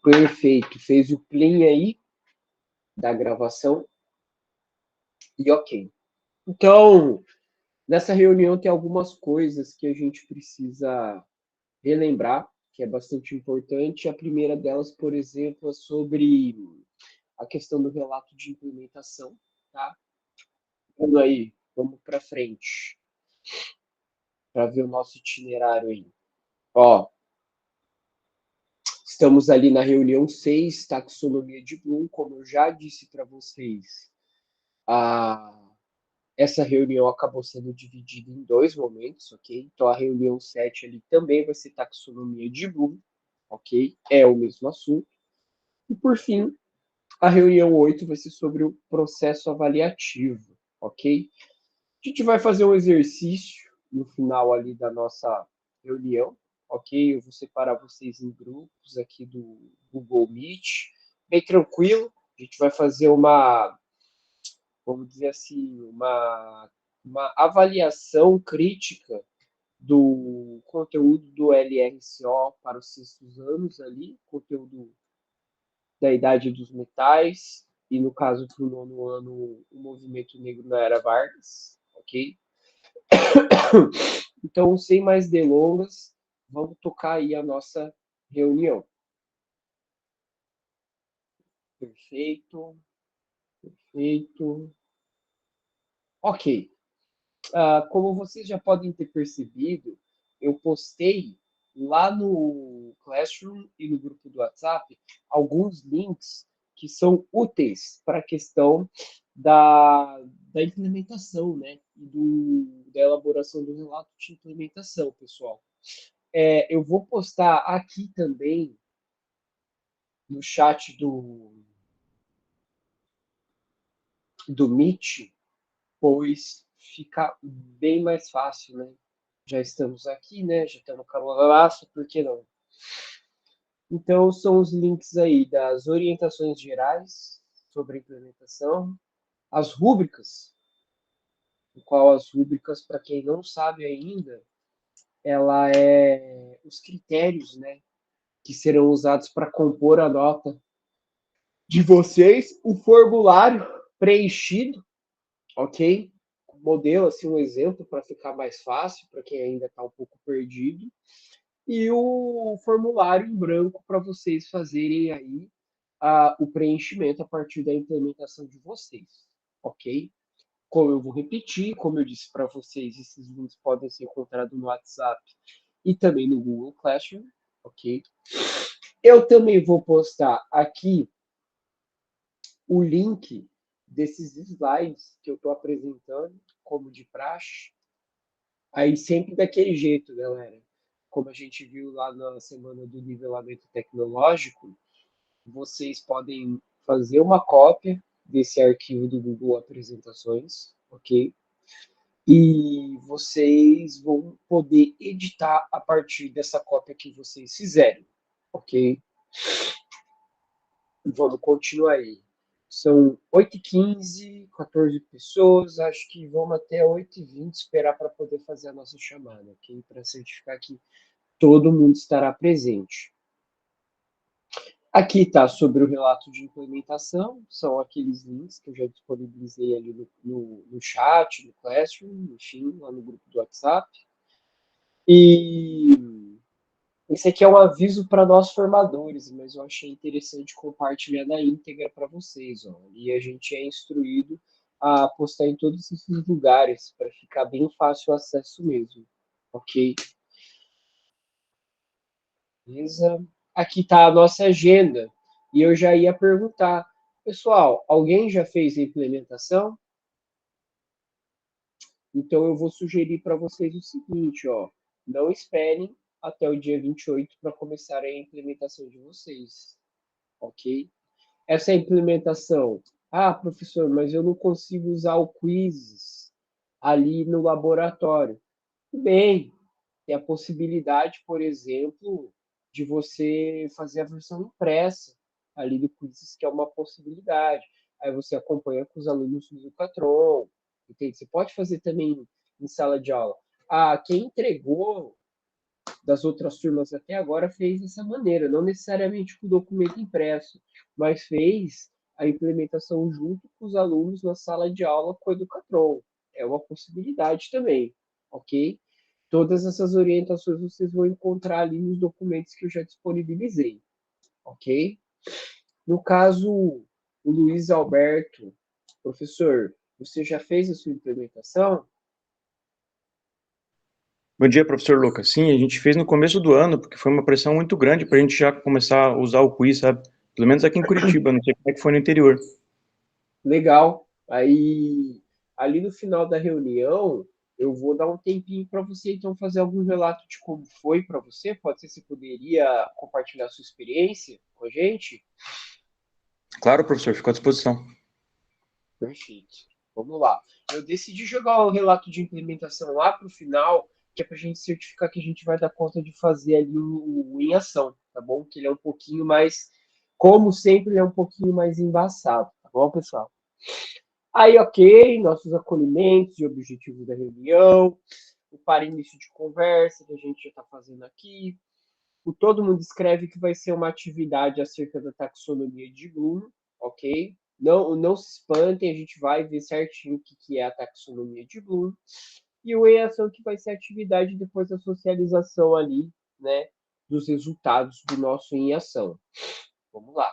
Perfeito. Fez o clean aí da gravação e ok. Então, nessa reunião tem algumas coisas que a gente precisa relembrar, que é bastante importante. A primeira delas, por exemplo, é sobre a questão do relato de implementação, tá? Vamos aí, vamos para frente, para ver o nosso itinerário aí. Ó, estamos ali na reunião 6, taxonomia de Bloom, como eu já disse para vocês. Essa reunião acabou sendo dividida em dois momentos, ok? Então, a reunião 7 ali também vai ser taxonomia de Bloom, ok? É o mesmo assunto. E, por fim, a reunião 8 vai ser sobre o processo avaliativo, ok? A gente vai fazer um exercício no final ali da nossa reunião, ok? Eu vou separar vocês em grupos aqui do Google Meet, bem tranquilo. A gente vai fazer uma, vamos dizer assim, uma avaliação crítica do conteúdo do LRCO para os sextos anos ali, conteúdo da Idade dos Metais, e no caso do nono ano, o movimento negro na Era Vargas, ok? Então, sem mais delongas, vamos tocar aí a nossa reunião. Perfeito, perfeito. Ok. Como vocês já podem ter percebido, eu postei lá no Classroom e no grupo do WhatsApp alguns links que são úteis para a questão da implementação, né? E da elaboração do relato de implementação, pessoal. Eu vou postar aqui também no chat do Meet, pois fica bem mais fácil, né? Já estamos aqui, né? Já estamos com a laço, por que não? Então, são os links aí das orientações gerais sobre a implementação, as rúbricas, no qual as rúbricas, para quem não sabe ainda, ela é os critérios, né, que serão usados para compor a nota de vocês, o formulário preenchido, ok? Modelo, assim, um exemplo para ficar mais fácil, para quem ainda está um pouco perdido. E o formulário em branco para vocês fazerem aí o preenchimento a partir da implementação de vocês, ok? Como eu vou repetir, como eu disse para vocês, esses links podem ser encontrados no WhatsApp e também no Google Classroom, ok? Eu também vou postar aqui o link desses slides que eu estou apresentando, como de praxe. Aí sempre daquele jeito, galera. Como a gente viu lá na semana do nivelamento tecnológico, vocês podem fazer uma cópia desse arquivo do Google Apresentações, ok? E vocês vão poder editar a partir dessa cópia que vocês fizerem, ok? Vamos continuar aí. São 8h15, 14 pessoas, acho que vamos até 8h20 esperar para poder fazer a nossa chamada, ok? Para certificar que todo mundo estará presente. Aqui está sobre o relato de implementação, são aqueles links que eu já disponibilizei ali no chat, no Classroom, enfim, lá no grupo do WhatsApp. E esse aqui é um aviso para nós formadores, mas eu achei interessante compartilhar na íntegra para vocês. Ó. E a gente é instruído a postar em todos esses lugares, para ficar bem fácil o acesso mesmo. Ok? Beleza? Aqui está a nossa agenda. E eu já ia perguntar, pessoal, alguém já fez a implementação? Então eu vou sugerir para vocês o seguinte, ó, não esperem até o dia 28 para começar a implementação de vocês, ok? Essa implementação, professor, mas eu não consigo usar o quizzes ali no laboratório. Bem, tem a possibilidade, por exemplo, de você fazer a versão impressa ali do quizzes, que é uma possibilidade. Aí você acompanha com os alunos do Educatron, entende? Você pode fazer também em sala de aula. Quem entregou das outras turmas até agora fez dessa maneira, não necessariamente com o documento impresso, mas fez a implementação junto com os alunos na sala de aula com o Educatron. É uma possibilidade também, ok? Todas essas orientações vocês vão encontrar ali nos documentos que eu já disponibilizei, ok? No caso, o Luiz Alberto, professor, você já fez a sua implementação? Bom dia, professor Lucas. Sim, a gente fez no começo do ano, porque foi uma pressão muito grande para a gente já começar a usar o quiz, sabe? Pelo menos aqui em Curitiba, não sei como é que foi no interior. Legal. Aí, ali no final da reunião, eu vou dar um tempinho para você, então, fazer algum relato de como foi para você. Pode ser que você poderia compartilhar sua experiência com a gente? Claro, professor, fico à disposição. Perfeito. Vamos lá. Eu decidi jogar o relato de implementação lá para o final, que é para a gente certificar que a gente vai dar conta de fazer ali o em ação, tá bom? Que ele é um pouquinho mais, como sempre, ele é um pouquinho mais embaçado, tá bom, pessoal? Aí, ok, nossos acolhimentos e objetivos da reunião, o para início de conversa que a gente já está fazendo aqui. O todo mundo escreve que vai ser uma atividade acerca da taxonomia de Bloom, ok? Não se espantem, a gente vai ver certinho o que é a taxonomia de Bloom. E o em ação que vai ser a atividade depois da socialização ali, né, dos resultados do nosso em ação. Vamos lá.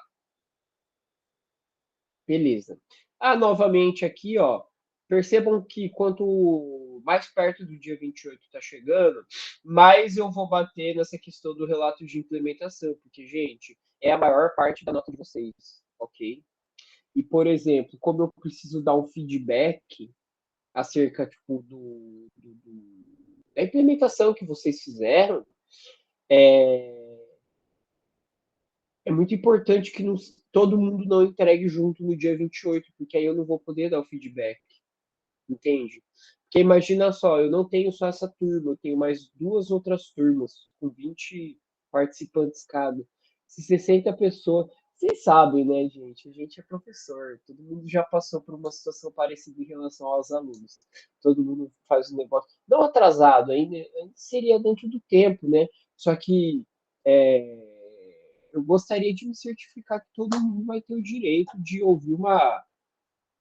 Beleza. Novamente aqui, ó, percebam que quanto mais perto do dia 28 está chegando, mais eu vou bater nessa questão do relato de implementação, porque, gente, é a maior parte da nota de vocês, ok? E, por exemplo, como eu preciso dar um feedback acerca tipo, da implementação que vocês fizeram, é muito importante que todo mundo não entregue junto no dia 28, porque aí eu não vou poder dar o feedback. Entende? Porque imagina só, eu não tenho só essa turma, eu tenho mais duas outras turmas, com 20 participantes cada. Se 60 pessoas. Vocês sabem, né, gente? A gente é professor, todo mundo já passou por uma situação parecida em relação aos alunos. Todo mundo faz um negócio. Não atrasado, ainda seria dentro do tempo, né? Só que eu gostaria de me certificar que todo mundo vai ter o direito de ouvir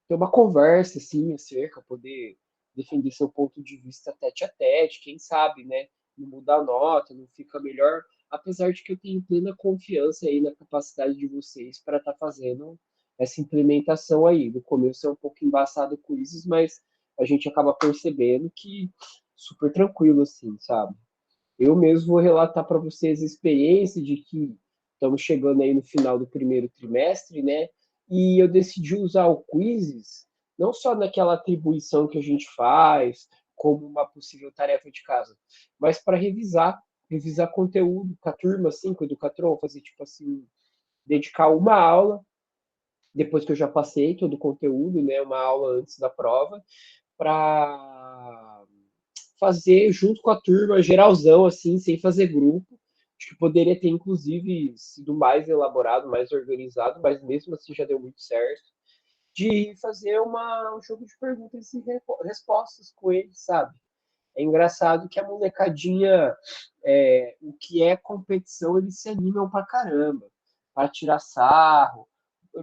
ter uma conversa, assim, acerca, poder defender seu ponto de vista tete a tete, quem sabe, né? Não mudar a nota, não fica melhor, apesar de que eu tenho plena confiança aí na capacidade de vocês para estar fazendo essa implementação aí. No começo é um pouco embaçado quizzes, mas a gente acaba percebendo que super tranquilo, assim, sabe? Eu mesmo vou relatar para vocês a experiência de que estamos chegando aí no final do primeiro trimestre, né? E eu decidi usar o quizzes não só naquela atribuição que a gente faz, como uma possível tarefa de casa, mas para revisar conteúdo com a turma, assim, com o Educatron, fazer tipo assim, dedicar uma aula, depois que eu já passei todo o conteúdo, né? Uma aula antes da prova, para fazer junto com a turma, geralzão, assim, sem fazer grupo. Acho que poderia ter, inclusive, sido mais elaborado, mais organizado, mas mesmo assim já deu muito certo. De fazer um jogo de perguntas e respostas com eles, sabe? É engraçado que a molecadinha, o que é competição, eles se animam pra caramba, para tirar sarro,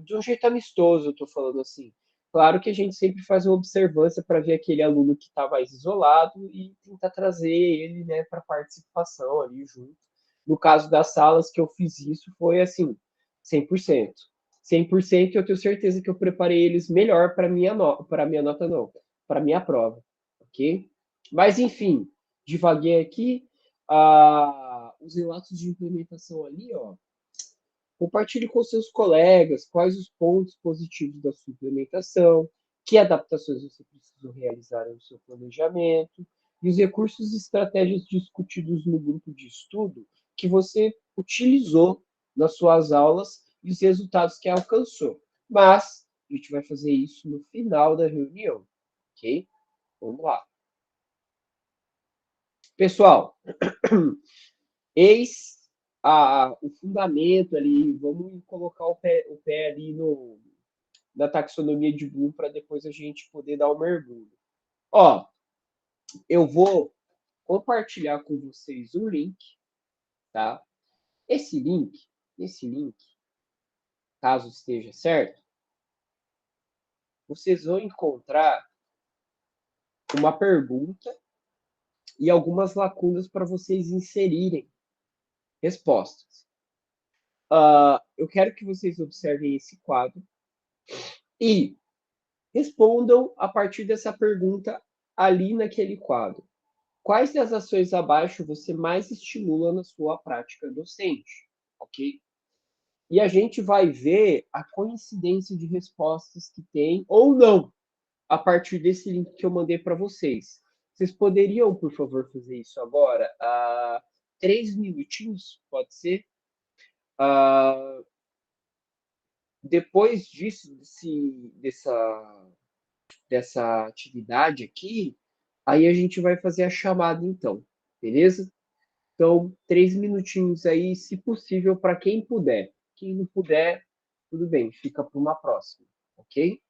de um jeito amistoso, eu tô falando assim. Claro que a gente sempre faz uma observância para ver aquele aluno que está mais isolado e tentar trazer ele, né, para participação ali junto. No caso das salas que eu fiz isso, foi assim, 100%. 100% eu tenho certeza que eu preparei eles melhor para minha nota não, para minha prova, ok? Mas enfim, divaguei aqui. Os relatos de implementação ali, ó. Compartilhe com seus colegas quais os pontos positivos da sua implementação, que adaptações você precisa realizar no seu planejamento, e os recursos e estratégias discutidos no grupo de estudo que você utilizou nas suas aulas e os resultados que alcançou. Mas a gente vai fazer isso no final da reunião, ok? Vamos lá. Pessoal, eis o fundamento ali, vamos colocar o pé ali na taxonomia de Bloom para depois a gente poder dar um mergulho. Ó, eu vou compartilhar com vocês um link, tá? Esse link, caso esteja certo, vocês vão encontrar uma pergunta e algumas lacunas para vocês inserirem respostas. Eu quero que vocês observem esse quadro e respondam a partir dessa pergunta ali naquele quadro. Quais das ações abaixo você mais estimula na sua prática docente? Ok? E a gente vai ver a coincidência de respostas que tem ou não a partir desse link que eu mandei para vocês. Vocês poderiam, por favor, fazer isso agora? 3 minutinhos, pode ser? Depois disso, dessa atividade aqui, aí a gente vai fazer a chamada, então, beleza? Então, 3 minutinhos aí, se possível, para quem puder. Quem não puder, tudo bem, fica para uma próxima, ok?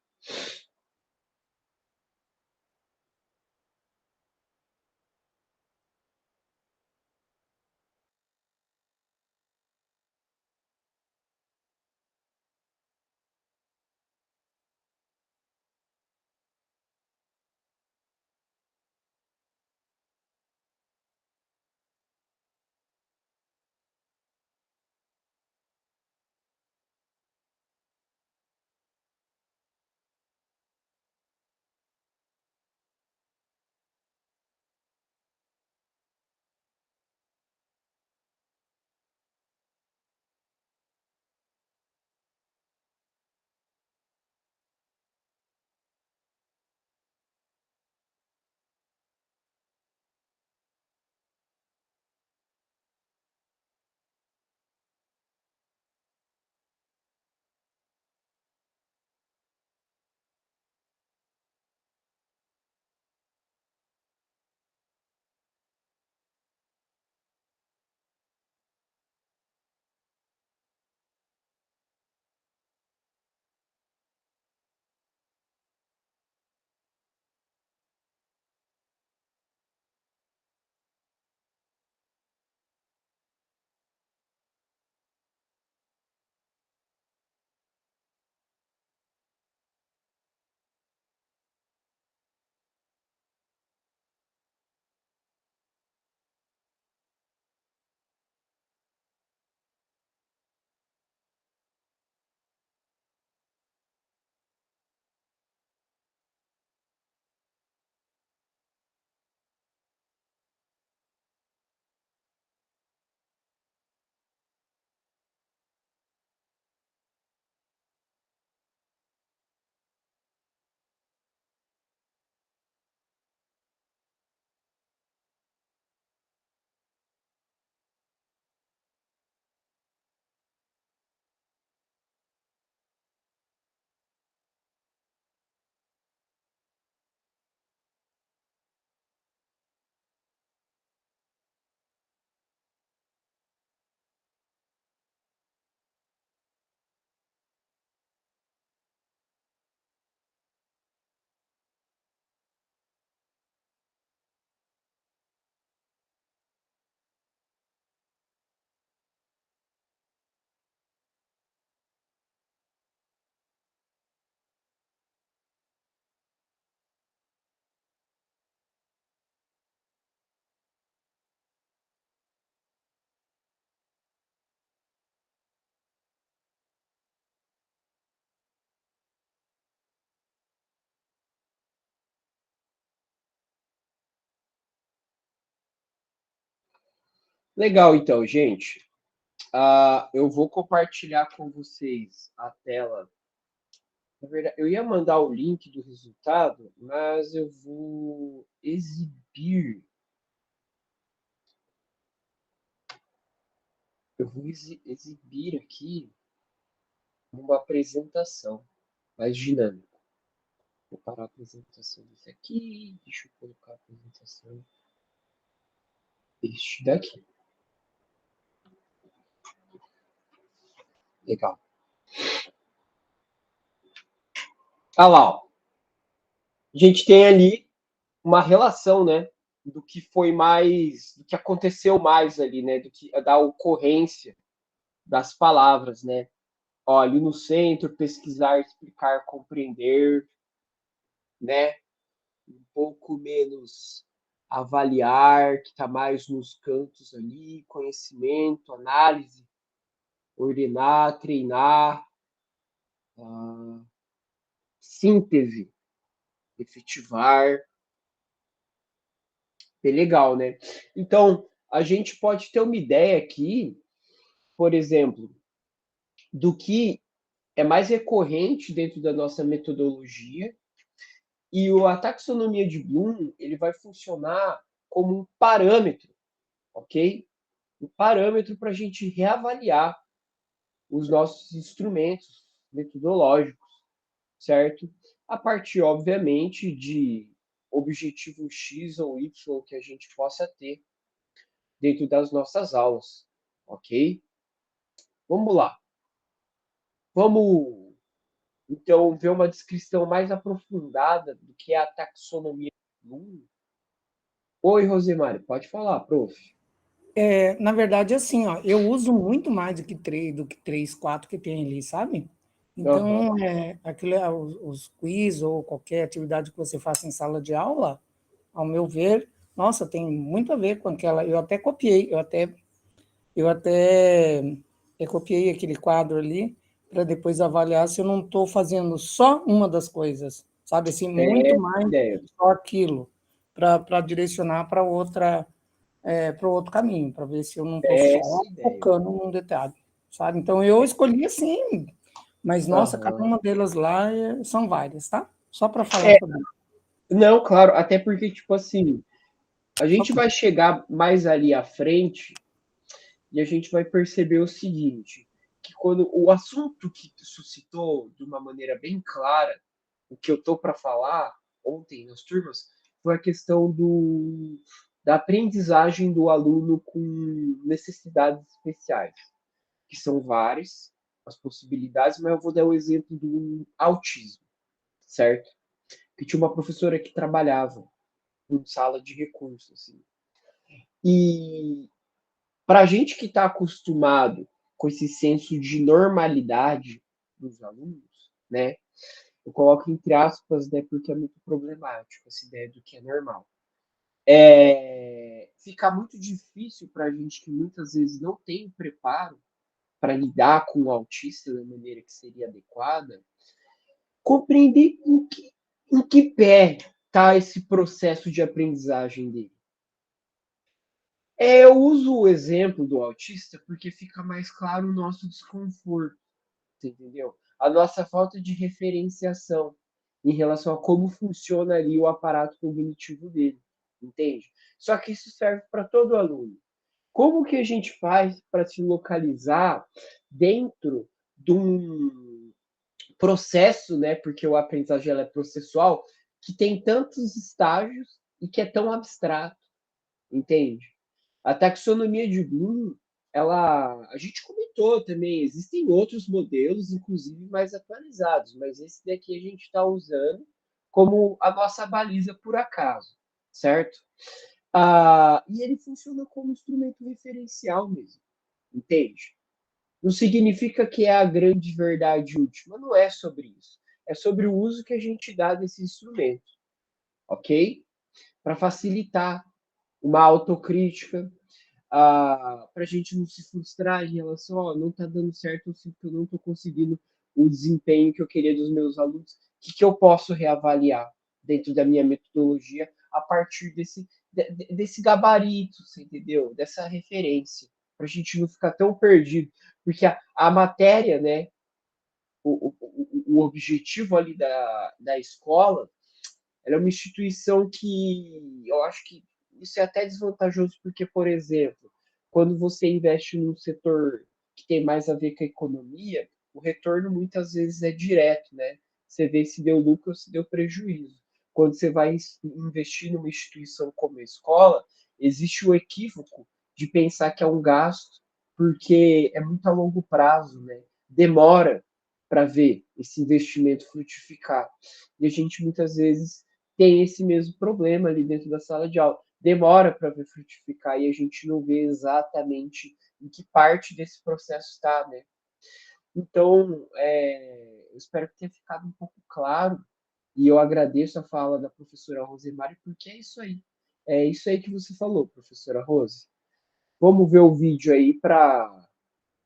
Legal, então, gente. Eu vou compartilhar com vocês a tela. Na verdade, eu ia mandar o link do resultado, mas eu vou exibir. Eu vou exibir aqui uma apresentação mais dinâmica. Vou parar a apresentação desse aqui. Deixa eu colocar a apresentação deste daqui. Legal. Lá, ó. A gente tem ali uma relação, né? do que foi mais, do que aconteceu mais ali, né? Do que da ocorrência das palavras, né? Ó, ali no centro, pesquisar, explicar, compreender, né? Um pouco menos avaliar, que está mais nos cantos ali, conhecimento, análise, ordenar, treinar, síntese, efetivar. É legal, né? Então, a gente pode ter uma ideia aqui, por exemplo, do que é mais recorrente dentro da nossa metodologia, e a taxonomia de Bloom ele vai funcionar como um parâmetro, ok? Um parâmetro para a gente reavaliar os nossos instrumentos metodológicos, certo? A partir, obviamente, de objetivo X ou Y que a gente possa ter dentro das nossas aulas, ok? Vamos lá. Vamos, então, ver uma descrição mais aprofundada do que é a taxonomia de Bloom. Oi, Rosemary, pode falar, prof. Na verdade, assim, ó, eu uso muito mais do que três, quatro que tem ali, sabe? Aham. Então, os quiz ou qualquer atividade que você faça em sala de aula, ao meu ver, nossa, tem muito a ver com aquela. Eu até copiei, eu copiei aquele quadro ali para depois avaliar se eu não estou fazendo só uma das coisas, sabe? Assim, muito Essa mais ideia. só aquilo, para direcionar para o outro caminho, para ver se eu não estou só Essa ideia. focando num detalhe, sabe? Então, eu escolhi assim, mas, nossa, cada Aham. uma delas lá são várias, tá? Só para falar É, sobre não, claro, até porque, tipo assim, a só gente por vai chegar mais ali à frente e a gente vai perceber o seguinte, que quando o assunto que suscitou de uma maneira bem clara o que eu tô para falar ontem nas turmas foi a questão da aprendizagem do aluno com necessidades especiais, que são várias as possibilidades, mas eu vou dar o exemplo do autismo, certo? Que tinha uma professora que trabalhava em sala de recursos, assim. E para a gente que está acostumado com esse senso de normalidade dos alunos, né? Eu coloco entre aspas, né? Porque é muito problemático essa ideia do que é normal. Fica muito difícil para a gente que muitas vezes não tem preparo para lidar com o autista da maneira que seria adequada, compreender em que pé está esse processo de aprendizagem dele. Eu uso o exemplo do autista porque fica mais claro o nosso desconforto, entendeu? A nossa falta de referenciação em relação a como funciona ali o aparato cognitivo dele, entende? Só que isso serve para todo aluno. Como que a gente faz para se localizar dentro de um processo, né? Porque o aprendizagem ela é processual, que tem tantos estágios e que é tão abstrato, entende? A taxonomia de Bloom, a gente comentou também, existem outros modelos, inclusive mais atualizados, mas esse daqui a gente está usando como a nossa baliza por acaso, certo? E ele funciona como instrumento referencial mesmo, entende? Não significa que é a grande verdade última, não é sobre isso. É sobre o uso que a gente dá desse instrumento, ok? Para facilitar uma autocrítica, para a gente não se frustrar em relação, ó, não está dando certo, eu sinto que eu não estou conseguindo o desempenho que eu queria dos meus alunos, o que eu posso reavaliar dentro da minha metodologia a partir desse gabarito, você entendeu? Dessa referência, para a gente não ficar tão perdido, porque a matéria, né, o objetivo ali da escola, ela é uma instituição que eu acho que isso é até desvantajoso, porque, por exemplo, quando você investe num setor que tem mais a ver com a economia, o retorno muitas vezes é direto, né? Você vê se deu lucro ou se deu prejuízo. Quando você vai investir numa instituição como a escola, existe o equívoco de pensar que é um gasto, porque é muito a longo prazo, né? Demora para ver esse investimento frutificar. E a gente muitas vezes tem esse mesmo problema ali dentro da sala de aula. demora para ver frutificar e a gente não vê exatamente em que parte desse processo está, né? Então, eu espero que tenha ficado um pouco claro e eu agradeço a fala da professora Rosemary, porque é isso aí. É isso aí que você falou, professora Rose. Vamos ver o vídeo aí para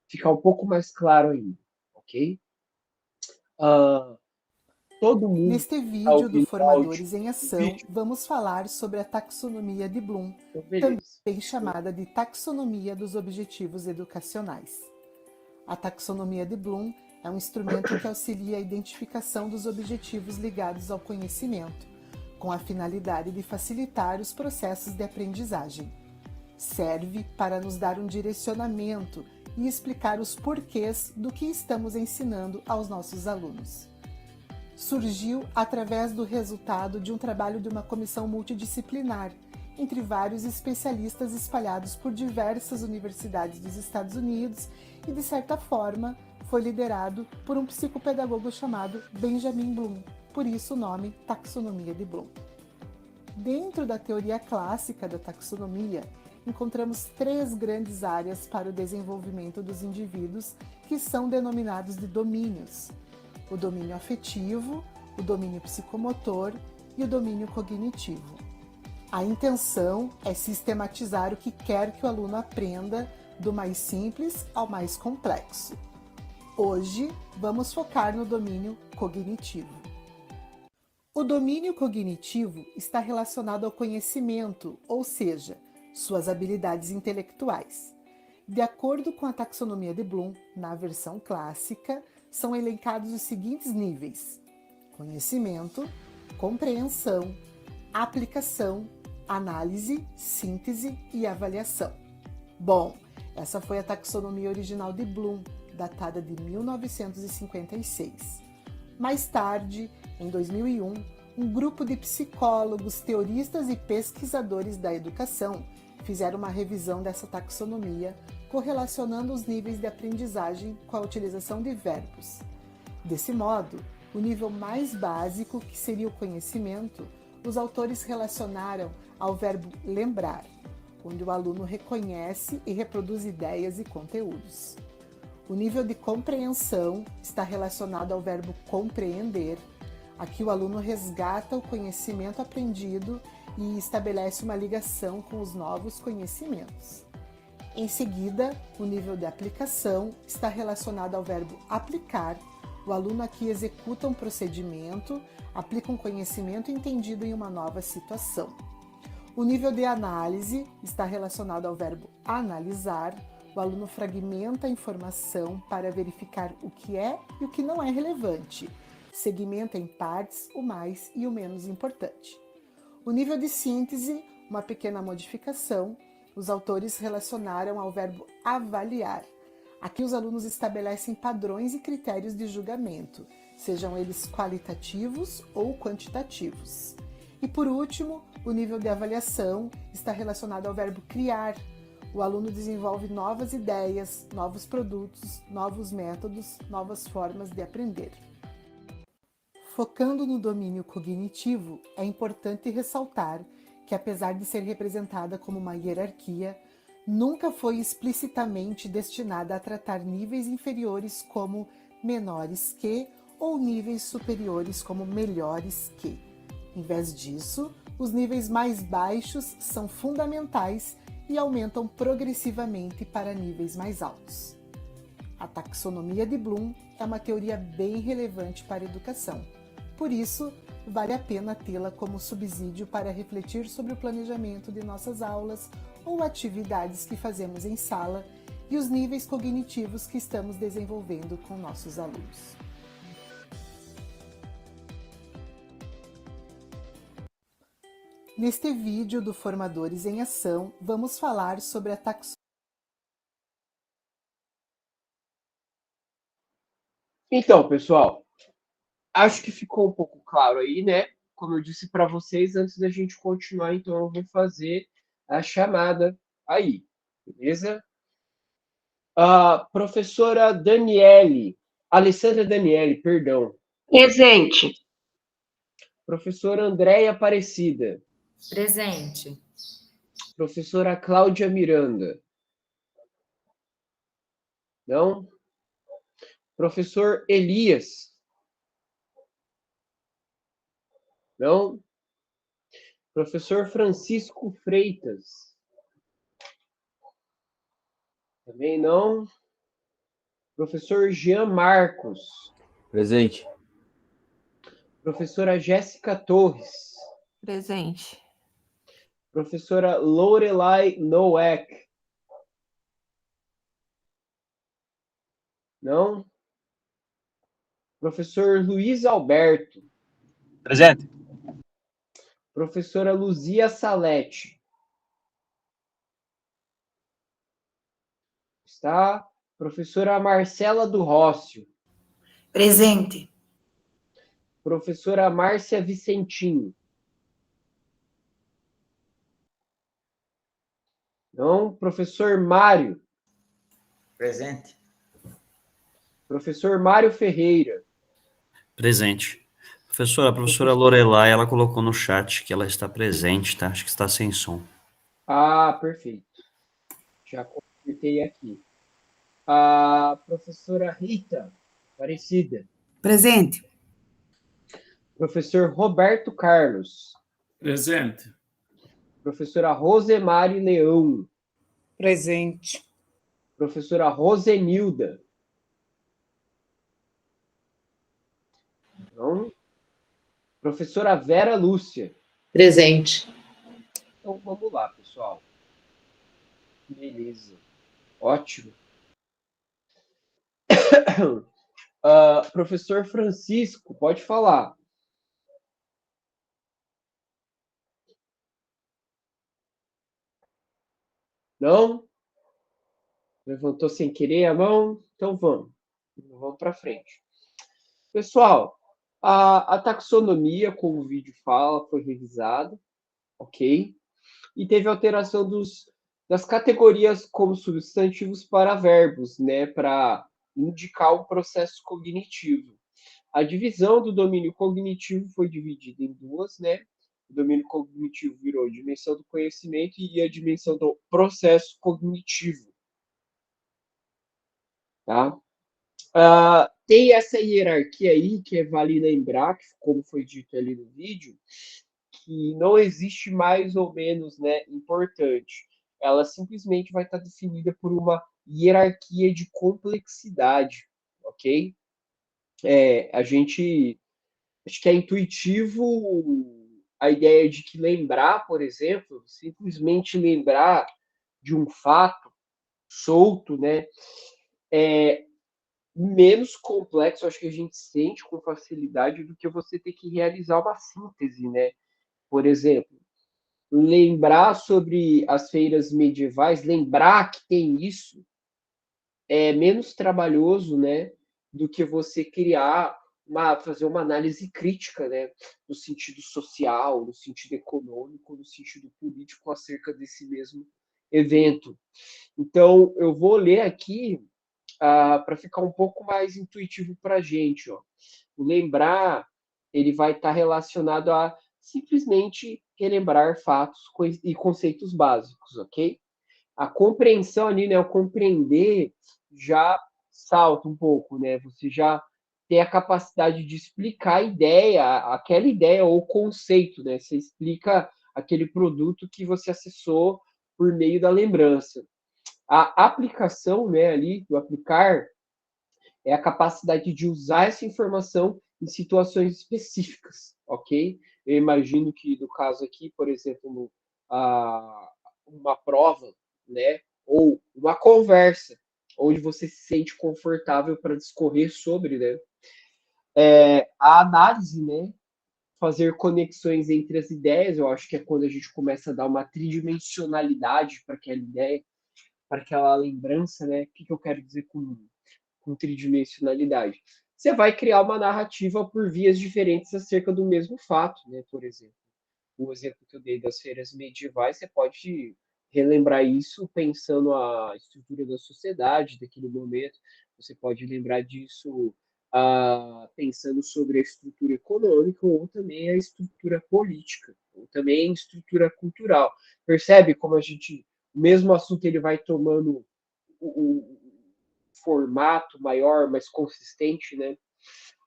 ficar um pouco mais claro ainda, ok? Todo mundo Neste está vídeo do ouvindo o áudio Formadores em do Ação, vídeo? vamos falar sobre a taxonomia de Bloom, Então, beleza. também chamada de taxonomia dos objetivos educacionais. A taxonomia de Bloom é um instrumento que auxilia a identificação dos objetivos ligados ao conhecimento, com a finalidade de facilitar os processos de aprendizagem. Serve para nos dar um direcionamento e explicar os porquês do que estamos ensinando aos nossos alunos. Surgiu através do resultado de um trabalho de uma comissão multidisciplinar, entre vários especialistas espalhados por diversas universidades dos Estados Unidos e, de certa forma, foi liderado por um psicopedagogo chamado Benjamin Bloom, por isso o nome Taxonomia de Bloom. Dentro da teoria clássica da taxonomia, encontramos 3 grandes áreas para o desenvolvimento dos indivíduos que são denominados de domínios: o domínio afetivo, o domínio psicomotor e o domínio cognitivo. A intenção é sistematizar o que quer que o aluno aprenda, do mais simples ao mais complexo. Hoje, vamos focar no domínio cognitivo. O domínio cognitivo está relacionado ao conhecimento, ou seja, suas habilidades intelectuais. De acordo com a taxonomia de Bloom, na versão clássica, são elencados os seguintes níveis: conhecimento, compreensão, aplicação, análise, síntese e avaliação. Bom, essa foi a taxonomia original de Bloom, datada de 1956. Mais tarde, em 2001, um grupo de psicólogos, teoristas e pesquisadores da educação fizeram uma revisão dessa taxonomia, correlacionando os níveis de aprendizagem com a utilização de verbos. Desse modo, o nível mais básico, que seria o conhecimento, os autores relacionaram ao verbo lembrar, onde o aluno reconhece e reproduz ideias e conteúdos. O nível de compreensão está relacionado ao verbo compreender. Aqui o aluno resgata o conhecimento aprendido e estabelece uma ligação com os novos conhecimentos. Em seguida, o nível de aplicação está relacionado ao verbo aplicar. O aluno aqui executa um procedimento, aplica um conhecimento entendido em uma nova situação. O nível de análise está relacionado ao verbo analisar. O aluno fragmenta a informação para verificar o que é e o que não é relevante. Segmenta em partes o mais e o menos importante. O nível de síntese, uma pequena modificação, os autores relacionaram ao verbo avaliar. Aqui os alunos estabelecem padrões e critérios de julgamento, sejam eles qualitativos ou quantitativos. E por último, o nível de avaliação está relacionado ao verbo criar. O aluno desenvolve novas ideias, novos produtos, novos métodos, novas formas de aprender. Focando no domínio cognitivo, é importante ressaltar que, apesar de ser representada como uma hierarquia, nunca foi explicitamente destinada a tratar níveis inferiores como menores que ou níveis superiores como melhores que. Em vez disso, os níveis mais baixos são fundamentais e aumentam progressivamente para níveis mais altos. A taxonomia de Bloom é uma teoria bem relevante para a educação. Por isso, vale a pena tê-la como subsídio para refletir sobre o planejamento de nossas aulas ou atividades que fazemos em sala e os níveis cognitivos que estamos desenvolvendo com nossos alunos. Neste vídeo do Formadores em Ação, vamos falar sobre a taxonomia. Então, pessoal, acho que ficou um pouco claro aí, né? Como eu disse para vocês, antes da gente continuar, então eu vou fazer a chamada aí, beleza? A professora Daniele, Alessandra Daniele, perdão. Presente. Professora Andréia Aparecida. Presente. Professora Cláudia Miranda. Não? Professor Elias. Não? Professor Francisco Freitas. Também não. Professor Jean Marcos. Presente. Professora Jéssica Torres. Presente. Professora Lorelai Noack. Não? Professor Luiz Alberto. Presente. Professora Luzia Salete. Está. Professora Marcela do Rócio. Presente. Professora Márcia Vicentinho. Não. Professor Mário. Presente. Professor Mário Ferreira. Presente. Professora, a professora Lorelai, ela colocou no chat que ela está presente, tá? Acho que está sem som. Ah, perfeito. Já consertei aqui. A professora Rita Aparecida. Presente. Professor Roberto Carlos. Presente. Professora Rosemary Leão. Presente. Professora Rosenilda. Não. Professora Vera Lúcia. Presente. Então, vamos lá, pessoal. Beleza. Ótimo. Professor Francisco, pode falar. Não? Levantou sem querer a mão? Então vamos. Vamos para frente. Pessoal, a taxonomia, como o vídeo fala, foi revisada, ok? E teve alteração das categorias como substantivos para verbos, né? Para indicar o processo cognitivo. A divisão do domínio cognitivo foi dividida em duas, né? O domínio cognitivo virou a dimensão do conhecimento e a dimensão do processo cognitivo. Tá? Tem essa hierarquia aí, que vale lembrar, que, como foi dito ali no vídeo, que não existe mais ou menos, né, importante. Ela simplesmente vai estar definida por uma hierarquia de complexidade, ok? Acho que é intuitivo a ideia de que lembrar, por exemplo, simplesmente lembrar de um fato solto, né, é menos complexo, acho que a gente sente com facilidade do que você ter que realizar uma síntese, né? Por exemplo, lembrar sobre as feiras medievais, lembrar que tem isso, é menos trabalhoso, né, do que você fazer uma análise crítica, né, no sentido social, no sentido econômico, no sentido político acerca desse mesmo evento. Então, eu vou ler aqui para ficar um pouco mais intuitivo para a gente. Ó. O lembrar, ele vai estar relacionado a simplesmente relembrar fatos e conceitos básicos, ok? A compreensão ali, né, o compreender já salta um pouco, né? Você já tem a capacidade de explicar a ideia, aquela ideia ou conceito, né? Você explica aquele produto que você acessou por meio da lembrança. A aplicação, né, ali, do aplicar, é a capacidade de usar essa informação em situações específicas, ok? Eu imagino que, no caso aqui, por exemplo, uma prova, né, ou uma conversa, onde você se sente confortável para discorrer sobre, né, a análise, né, fazer conexões entre as ideias, eu acho que é quando a gente começa a dar uma tridimensionalidade para aquela ideia, para aquela lembrança, né, o que eu quero dizer com tridimensionalidade? Você vai criar uma narrativa por vias diferentes acerca do mesmo fato, né? Por exemplo, o exemplo que eu dei das feiras medievais, você pode relembrar isso pensando a estrutura da sociedade daquele momento, você pode lembrar disso pensando sobre a estrutura econômica ou também a estrutura política, também estrutura cultural. Percebe como a gente, o mesmo assunto, ele vai tomando o formato maior, mais consistente, né?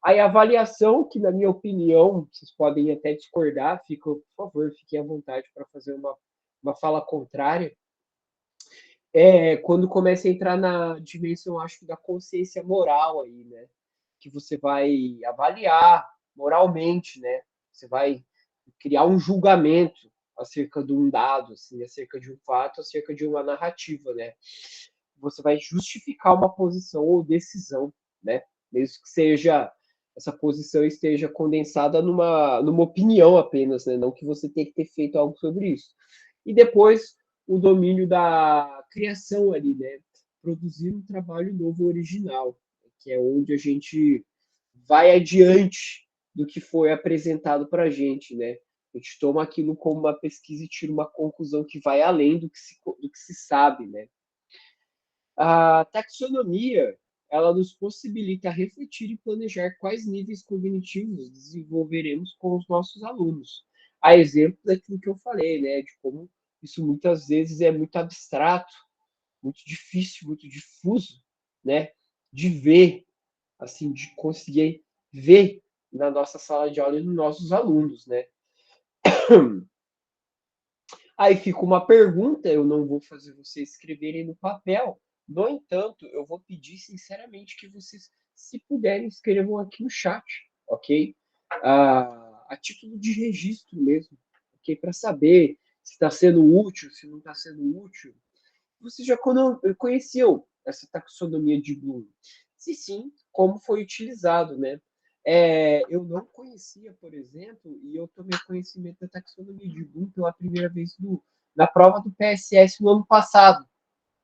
Aí a avaliação, que na minha opinião, vocês podem até discordar, por favor, fiquem à vontade para fazer uma fala contrária, quando começa a entrar na dimensão, acho que da consciência moral aí, né? Que você vai avaliar moralmente, né? Você vai criar um julgamento acerca de um dado, assim, acerca de um fato, acerca de uma narrativa, né? Você vai justificar uma posição ou decisão, né? Mesmo que seja essa posição esteja condensada numa opinião apenas, né? Não que você tenha que ter feito algo sobre isso. E depois o domínio da criação ali, né? Produzir um trabalho novo original, que é onde a gente vai adiante do que foi apresentado para a gente, né? A gente toma aquilo como uma pesquisa e tira uma conclusão que vai além do que se sabe, né? A taxonomia, ela nos possibilita refletir e planejar quais níveis cognitivos desenvolveremos com os nossos alunos. A exemplo daquilo que eu falei, né? De como isso muitas vezes é muito abstrato, muito difícil, muito difuso, né? De ver, assim, de conseguir ver na nossa sala de aula e nos nossos alunos, né? Aí fica uma pergunta, eu não vou fazer vocês escreverem no papel. No entanto, eu vou pedir sinceramente que vocês, se puderem, escrevam aqui no chat, ok? A título de registro mesmo, ok? Para saber se está sendo útil, se não está sendo útil. Vocês já conheciam essa taxonomia de Bloom? Se sim, como foi utilizado, né? Eu não conhecia, por exemplo, e eu tomei conhecimento da taxonomia de Bloom pela primeira vez na prova do PSS no ano passado,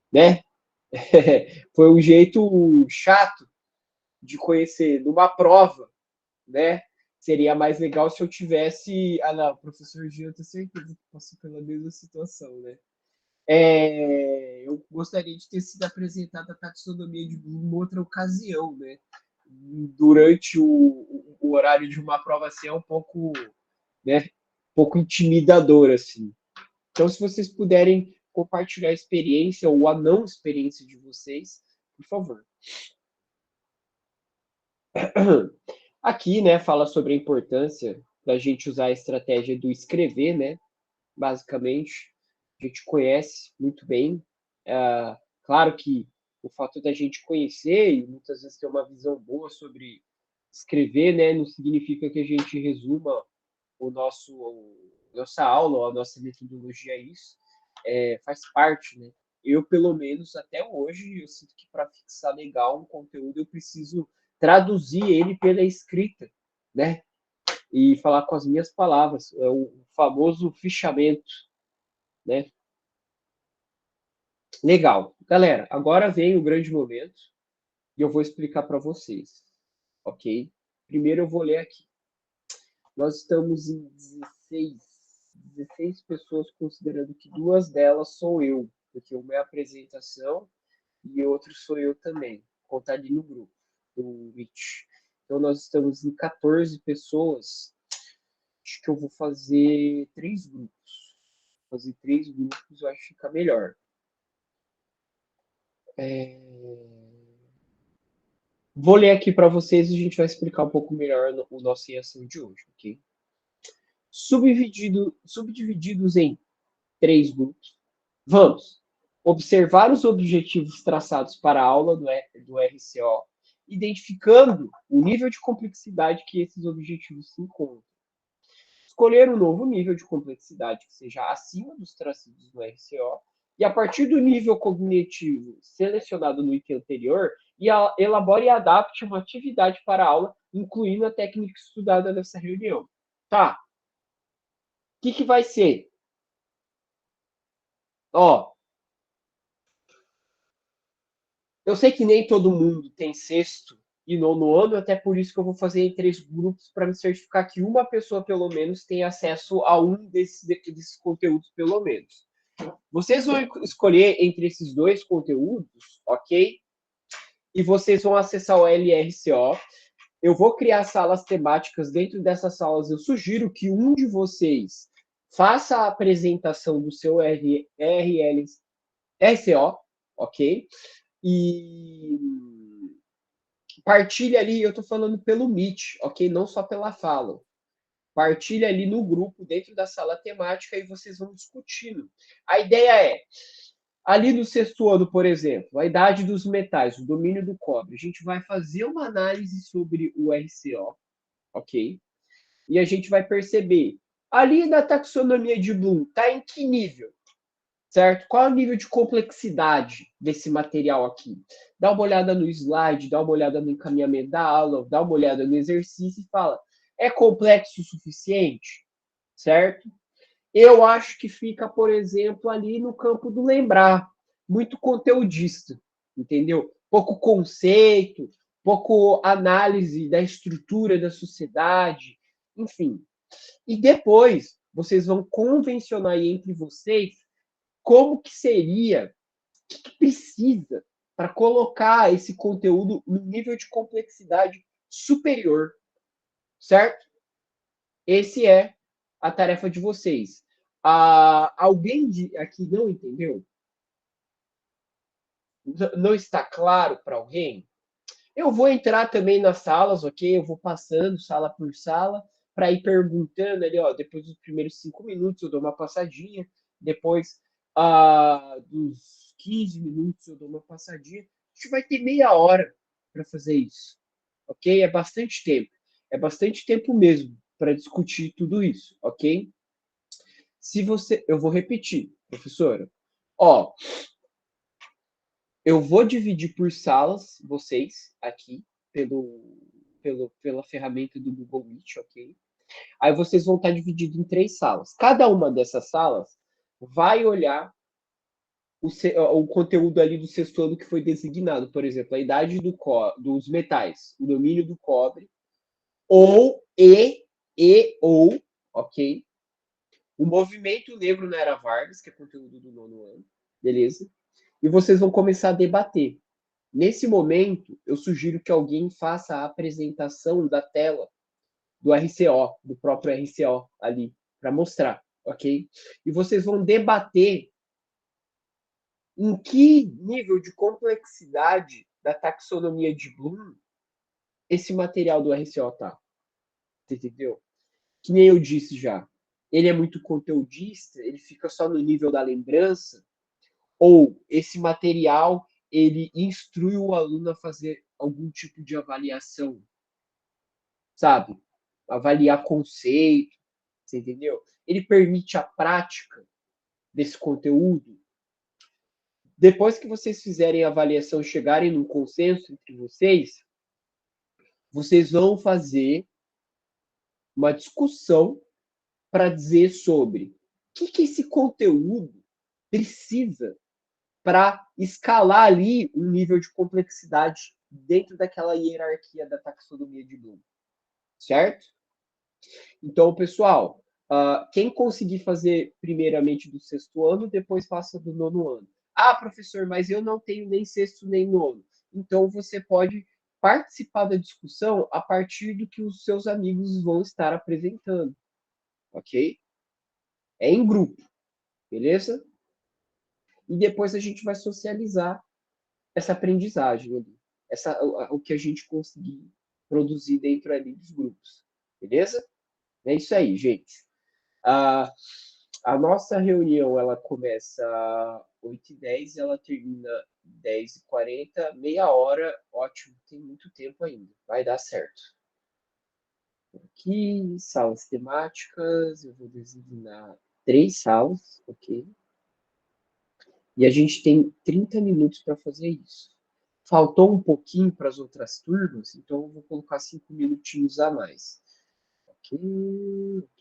né? Foi um jeito chato de conhecer numa prova, né? Seria mais legal se eu tivesse... Ah, não, o professor Gil, eu tenho certeza que passou pela mesma situação, né? Eu gostaria de ter sido apresentada a taxonomia de Bloom em outra ocasião, né? Durante o horário de uma prova assim é um pouco, né, um pouco intimidador, assim. Então, se vocês puderem compartilhar a experiência ou a não experiência de vocês, por favor. Aqui, né, fala sobre a importância da gente usar a estratégia do escrever, né? Basicamente, a gente conhece muito bem. Claro que o fato da gente conhecer e muitas vezes ter uma visão boa sobre escrever, né, não significa que a gente resuma nossa aula ou a nossa metodologia a isso. Faz parte, né? Eu, pelo menos, até hoje, eu sinto que para fixar legal um conteúdo, eu preciso traduzir ele pela escrita, né? E falar com as minhas palavras. É o famoso fichamento, né? Legal. Galera, agora vem o grande momento e eu vou explicar para vocês, ok? Primeiro eu vou ler aqui. Nós estamos em 16 pessoas, considerando que 2 delas sou eu, porque uma é a apresentação e outro sou eu também, contar ali no grupo, do Meet. Então nós estamos em 14 pessoas. Acho que eu vou fazer 3 grupos. Fazer 3 grupos eu acho que fica melhor. Vou ler aqui para vocês e a gente vai explicar um pouco melhor o nosso em ação de hoje, ok? Subdivididos em 3 grupos. Vamos observar os objetivos traçados para a aula do RCO, identificando o nível de complexidade que esses objetivos se encontram. Escolher um novo nível de complexidade que seja acima dos traçados do RCO, e a partir do nível cognitivo selecionado no item anterior, elabore e adapte uma atividade para a aula, incluindo a técnica estudada nessa reunião. Tá. O que vai ser? Eu sei que nem todo mundo tem sexto e nono ano, até por isso que eu vou fazer em 3 grupos para me certificar que uma pessoa, pelo menos, tem acesso a um desses conteúdos, pelo menos. Vocês vão escolher entre esses 2 conteúdos, ok? E vocês vão acessar o LRCO. Eu vou criar salas temáticas. Dentro dessas salas, eu sugiro que um de vocês faça a apresentação do seu RCO, ok? E partilhe ali, eu estou falando pelo Meet, ok? Não só pela fala. Partilhe ali no grupo, dentro da sala temática, e vocês vão discutindo. A ideia é, ali no sexto ano, por exemplo, a idade dos metais, o domínio do cobre, a gente vai fazer uma análise sobre o RCO, ok? E a gente vai perceber, ali na taxonomia de Bloom, está em que nível? Certo? Qual é o nível de complexidade desse material aqui? Dá uma olhada no slide, dá uma olhada no encaminhamento da aula, dá uma olhada no exercício e fala, é complexo o suficiente? Certo? Eu acho que fica, por exemplo, ali no campo do lembrar, muito conteudista, entendeu? Pouco conceito, pouco análise da estrutura da sociedade, enfim. E depois, vocês vão convencionar aí entre vocês como que seria, o que precisa para colocar esse conteúdo no nível de complexidade superior, certo? Esse é a tarefa de vocês. Alguém aqui não entendeu? Não está claro para alguém? Eu vou entrar também nas salas, ok? Eu vou passando sala por sala para ir perguntando ali, ó. Depois dos primeiros 5 minutos eu dou uma passadinha, depois dos 15 minutos eu dou uma passadinha. A gente vai ter meia hora para fazer isso, ok? É bastante tempo. É bastante tempo mesmo para discutir tudo isso, ok? Eu vou repetir, professora. Ó, eu vou dividir por salas vocês aqui pela ferramenta do Google Meet, ok? Aí vocês vão estar divididos em 3 salas. Cada uma dessas salas vai olhar o conteúdo ali do sexto ano que foi designado. Por exemplo, a idade dos metais, o domínio do cobre, ou, ok? O movimento negro na Era Vargas, que é conteúdo do nono ano, beleza? E vocês vão começar a debater. Nesse momento, eu sugiro que alguém faça a apresentação da tela do RCO, do próprio RCO ali, para mostrar, ok? E vocês vão debater em que nível de complexidade da taxonomia de Bloom esse material do RCO tá. Entendeu? Que nem eu disse já. Ele é muito conteudista, ele fica só no nível da lembrança, ou esse material ele instrui o aluno a fazer algum tipo de avaliação, sabe? Avaliar conceito, você entendeu? Ele permite a prática desse conteúdo. Depois que vocês fizerem a avaliação e chegarem num consenso entre vocês, vocês vão fazer uma discussão para dizer sobre o que esse conteúdo precisa para escalar ali um nível de complexidade dentro daquela hierarquia da taxonomia de Bloom, certo? Então, pessoal, quem conseguir fazer primeiramente do sexto ano, depois passa do nono ano. Ah, professor, mas eu não tenho nem sexto nem nono. Então, você pode participar da discussão a partir do que os seus amigos vão estar apresentando, ok? É em grupo, beleza? E depois a gente vai socializar essa aprendizagem ali, o que a gente conseguir produzir dentro ali dos grupos, beleza? É isso aí, gente. A nossa reunião ela começa às 8h10 e ela termina 10h40, meia hora, ótimo, tem muito tempo ainda, vai dar certo. Aqui, salas temáticas, eu vou designar 3 salas, ok? E a gente tem 30 minutos para fazer isso. Faltou um pouquinho para as outras turmas, então eu vou colocar 5 minutinhos a mais. Ok,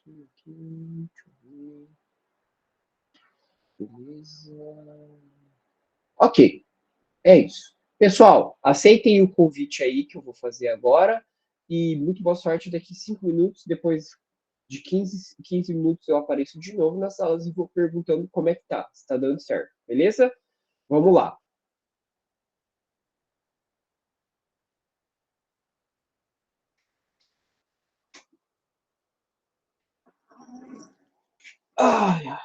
deixa eu ver. Beleza. Ok, é isso. Pessoal, aceitem o convite aí que eu vou fazer agora e muito boa sorte daqui 5 minutos. Depois de 15 minutos eu apareço de novo nas salas e vou perguntando como é que tá, se tá dando certo, beleza? Vamos lá. Ai, ai.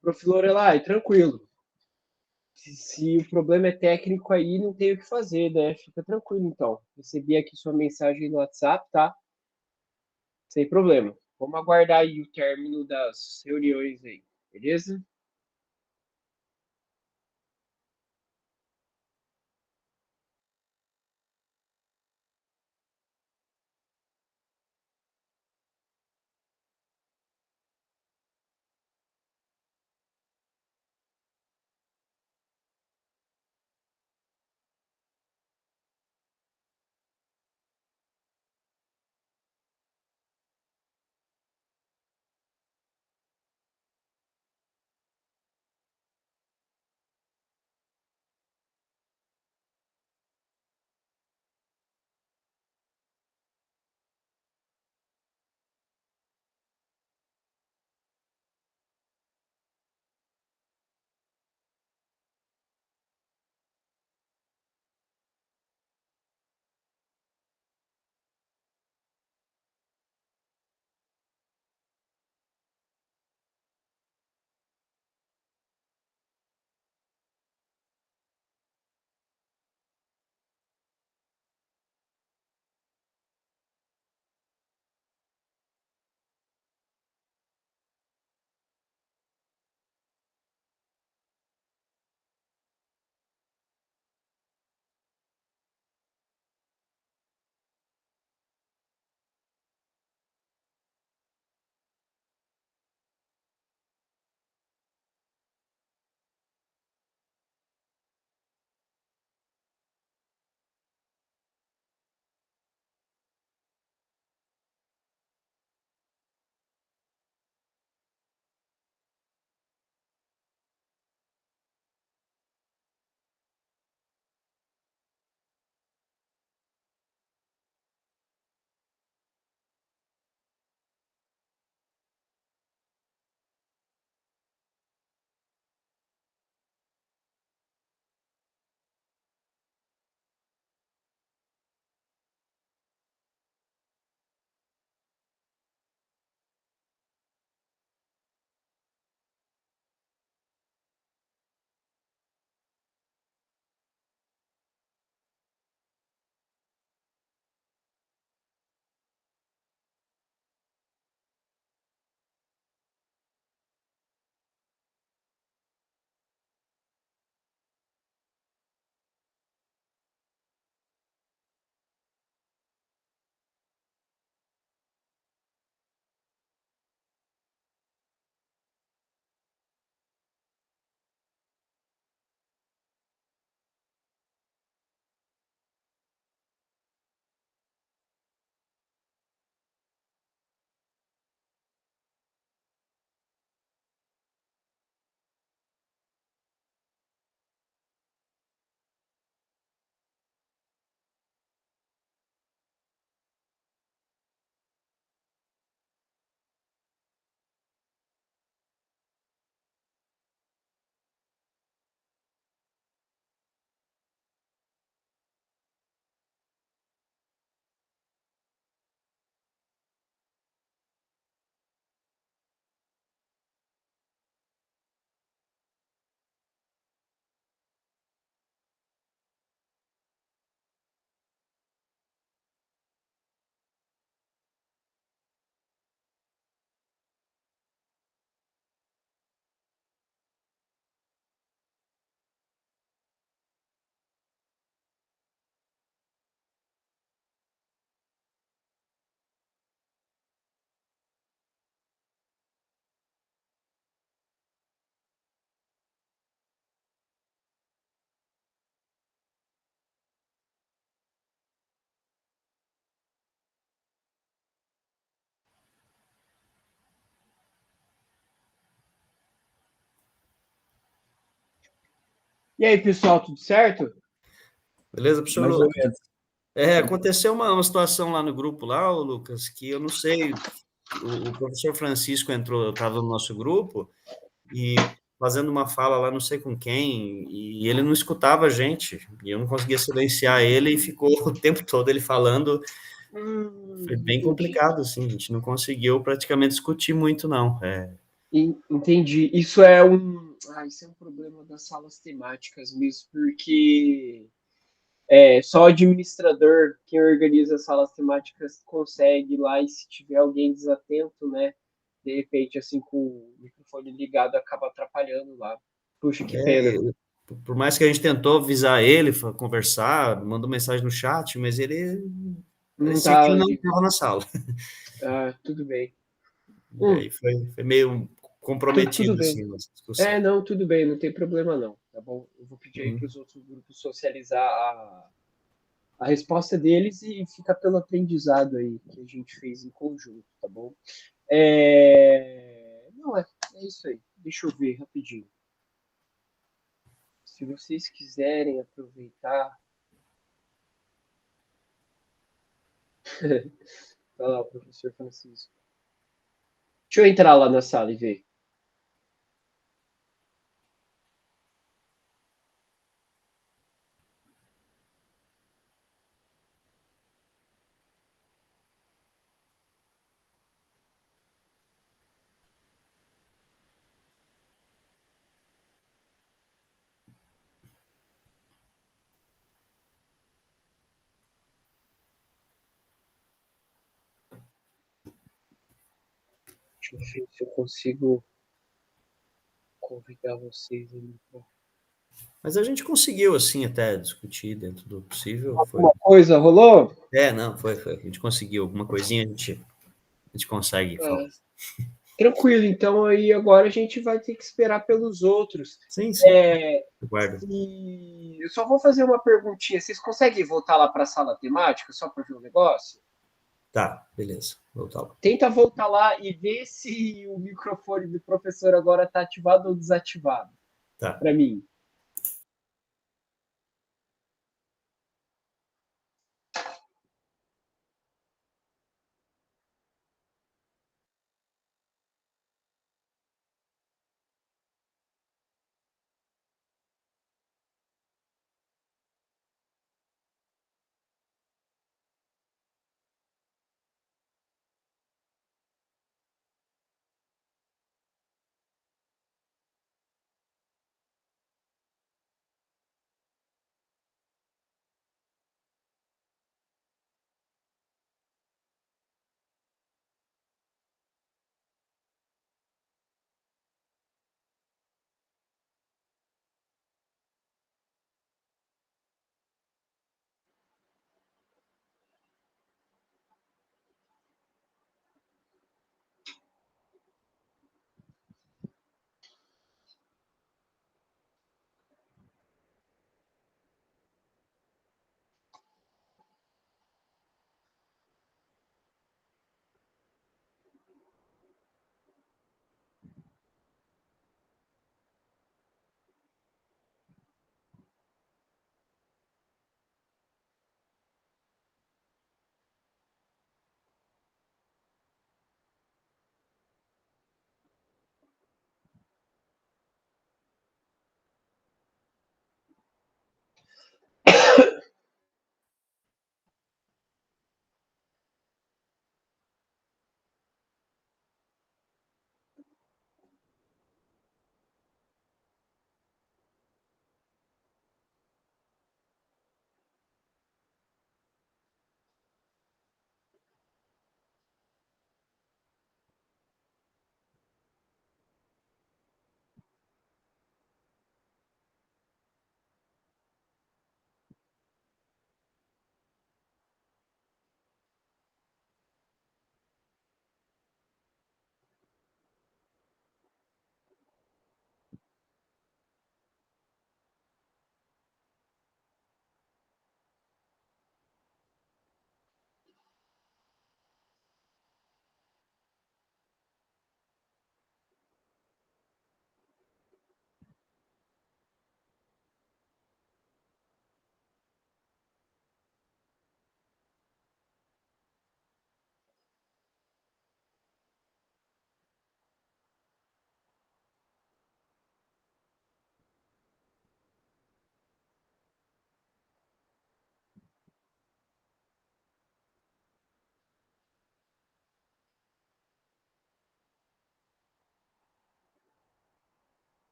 Prof. Lorelai, tranquilo. Se o problema é técnico aí, não tem o que fazer, né? Fica tranquilo, então. Recebi aqui sua mensagem no WhatsApp, tá? Sem problema. Vamos aguardar aí o término das reuniões aí, beleza? E aí, pessoal, tudo certo? Beleza, professor Mais ou Lucas? menos. Aconteceu uma situação lá no grupo, lá, ô, Lucas, que eu não sei, o professor Francisco entrou, estava no nosso grupo, e fazendo uma fala lá, não sei com quem, e ele não escutava a gente, e eu não conseguia silenciar ele, e ficou o tempo todo ele falando, foi bem Entendi. complicado, assim, a gente não conseguiu praticamente discutir muito, não. Entendi. Isso é um problema das salas temáticas mesmo, porque só o administrador, quem organiza as salas temáticas, consegue ir lá e se tiver alguém desatento, né? De repente, assim, com o microfone ligado, acaba atrapalhando lá. Puxa, que pena. Por mais que a gente tentou avisar ele, conversar, mandou mensagem no chat, mas ele Não parecia que tá ele não ali. estava na sala. Ah, tudo bem. E aí foi meio Tudo comprometido, bem. assim, nossa discussão. Não, tudo bem, não tem problema não, tá bom? Eu vou pedir aí para Uhum. os outros grupos socializar a resposta deles e fica pelo aprendizado aí que a gente fez em conjunto, tá bom? Não, é isso aí. Deixa eu ver rapidinho. Se vocês quiserem aproveitar. Tá lá o professor Francisco. Deixa eu entrar lá na sala e ver. Deixa eu ver se eu consigo convidar vocês ali para Mas a gente conseguiu, assim, até discutir dentro do possível. alguma coisa. Rolou? Não, foi. A gente conseguiu alguma coisinha, a gente consegue falar. É. Tranquilo, então aí agora a gente vai ter que esperar pelos outros. Sim, sim, guarda. E eu só vou fazer uma perguntinha. Vocês conseguem voltar lá para a sala temática só para ver o negócio? Tá, beleza. Voltar lá. Tenta voltar lá e ver se o microfone do professor agora está ativado ou desativado. Tá. Para mim.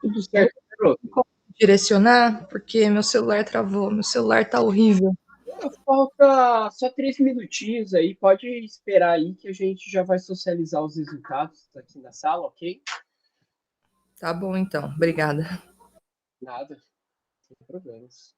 Tudo certo, Pro? Direcionar, porque meu celular travou, meu celular tá horrível. Falta só 3 minutinhos aí, pode esperar aí que a gente já vai socializar os resultados aqui na sala, ok? Tá bom, então. Obrigada. Nada, sem problemas.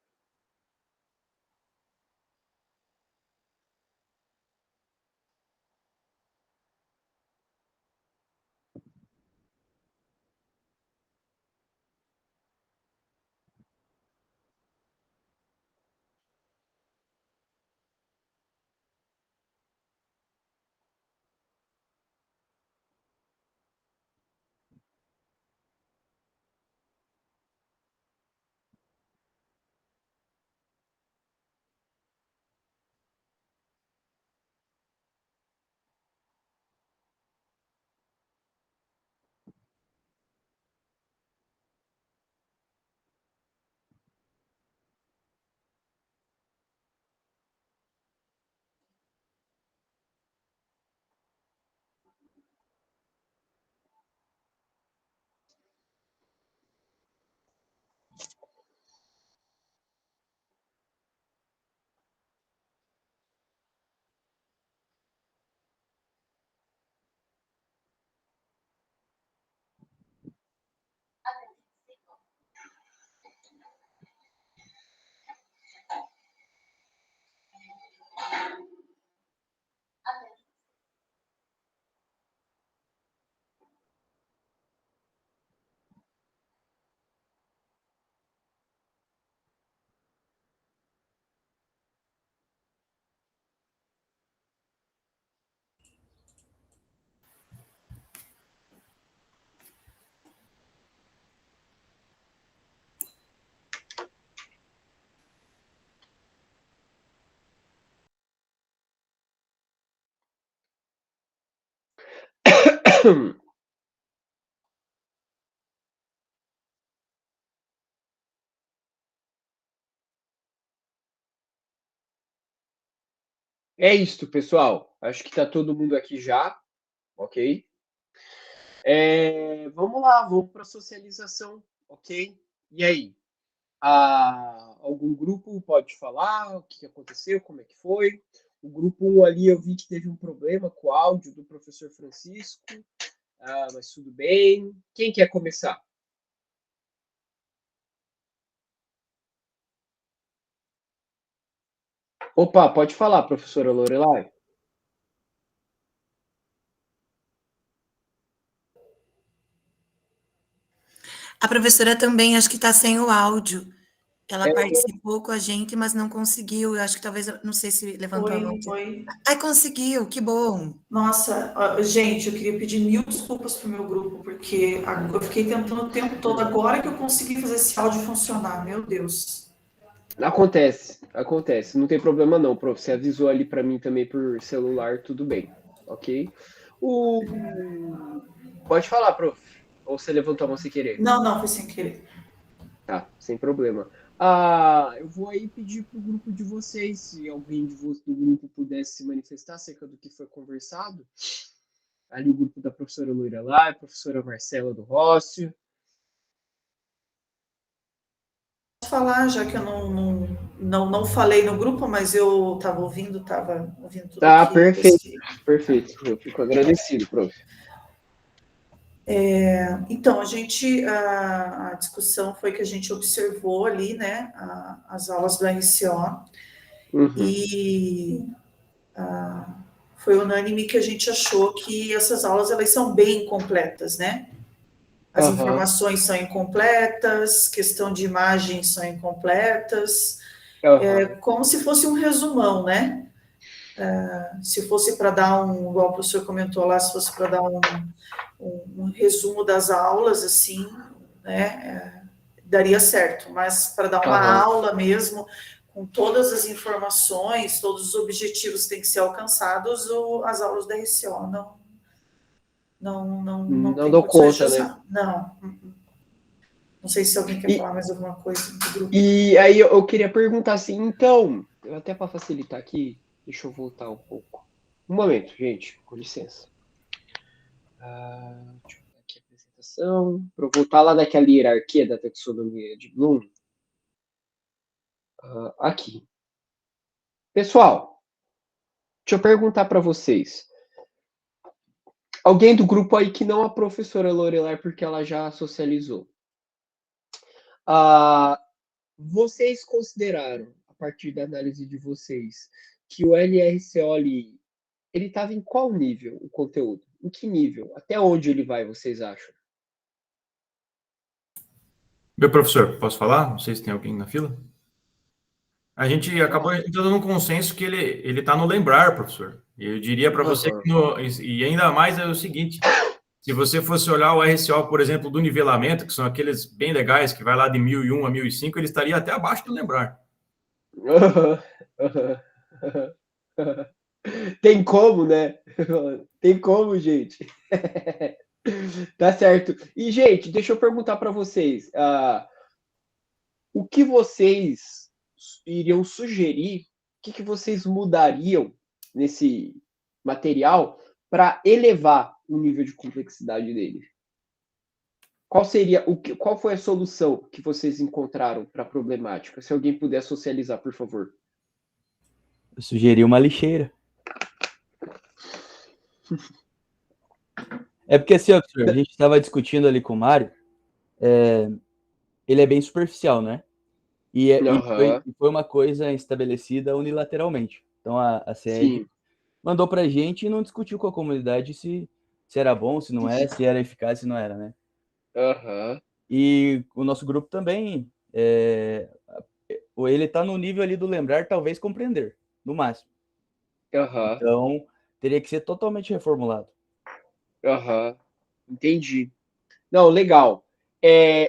É isto, pessoal. Acho que tá todo mundo aqui já, ok? Vamos lá, vamos para a socialização, ok? E aí? Algum grupo pode falar o que aconteceu, como é que foi? O grupo 1 ali eu vi que teve um problema com o áudio do professor Francisco, mas tudo bem. Quem quer começar? Opa, pode falar, professora Lorelai. A professora também acho que está sem o áudio. Ela É, participou com a gente, mas não conseguiu. Eu acho que talvez, não sei se levantou a mão. Oi. Ai, conseguiu, que bom. Nossa, gente, eu queria pedir mil desculpas pro meu grupo, porque eu fiquei tentando o tempo todo, agora que eu consegui fazer esse áudio funcionar, meu Deus. acontece. Não tem problema não, prof. Você avisou ali para mim também por celular, tudo bem, ok? Pode falar, prof. Ou você levantou a mão sem querer? Não, foi sem querer. Tá, sem problema. Eu vou aí pedir pro grupo de vocês, se alguém do grupo pudesse se manifestar acerca do que foi conversado. Ali o grupo da professora Loira lá, a professora Marcela do Rócio. Posso falar, já que eu não falei no grupo, mas eu estava ouvindo tudo Tá, aqui. perfeito. Eu fico agradecido, prof. Então, a discussão foi que a gente observou ali, né, as aulas do RCO, e foi unânime que a gente achou que essas aulas, elas são bem incompletas, né? As informações são incompletas, questão de imagens são incompletas, como se fosse um resumão, né? Se fosse para dar igual o professor comentou lá, se fosse para dar um resumo das aulas, assim, né, daria certo, mas para dar uma aula mesmo, com todas as informações, todos os objetivos que têm que ser alcançados, as aulas da RCO não tem dou condições conta, de usar. né? Não sei se alguém quer falar mais alguma coisa do grupo. E aí eu queria perguntar assim, então, até para facilitar aqui, deixa eu voltar um pouco. Um momento, gente, com licença. Deixa eu ver aqui a apresentação, para eu voltar lá naquela hierarquia da taxonomia de Bloom. Aqui. Pessoal, deixa eu perguntar para vocês. Alguém do grupo aí que não a professora Lorelai, porque ela já socializou. Vocês consideraram, a partir da análise de vocês, que o LRCO ali, ele estava em qual nível, o conteúdo? Em que nível? Até onde ele vai, vocês acham? Meu professor, posso falar? Não sei se tem alguém na fila. A gente acabou entrando num consenso que ele está no lembrar, professor. Eu diria para você que e ainda mais é o seguinte, se você fosse olhar o RCO, por exemplo, do nivelamento, que são aqueles bem legais, que vai lá de 1001 a 1005, ele estaria até abaixo do lembrar. Tem como, né? Tem como, gente. Tá certo. E, gente, deixa eu perguntar para vocês. O que vocês iriam sugerir, o que vocês mudariam nesse material para elevar o nível de complexidade dele? Qual foi a solução que vocês encontraram para a problemática? Se alguém puder socializar, por favor. Eu sugeri uma lixeira. É porque assim, ó, professor, a gente estava discutindo ali com o Mário, ele é bem superficial, né? E foi uma coisa estabelecida unilateralmente. Então a CED mandou para a gente e não discutiu com a comunidade se era bom, se não é, se era eficaz, se não era, né? E o nosso grupo também, ele está no nível ali do lembrar, talvez compreender, no máximo. Então, teria que ser totalmente reformulado. Entendi. Não, legal.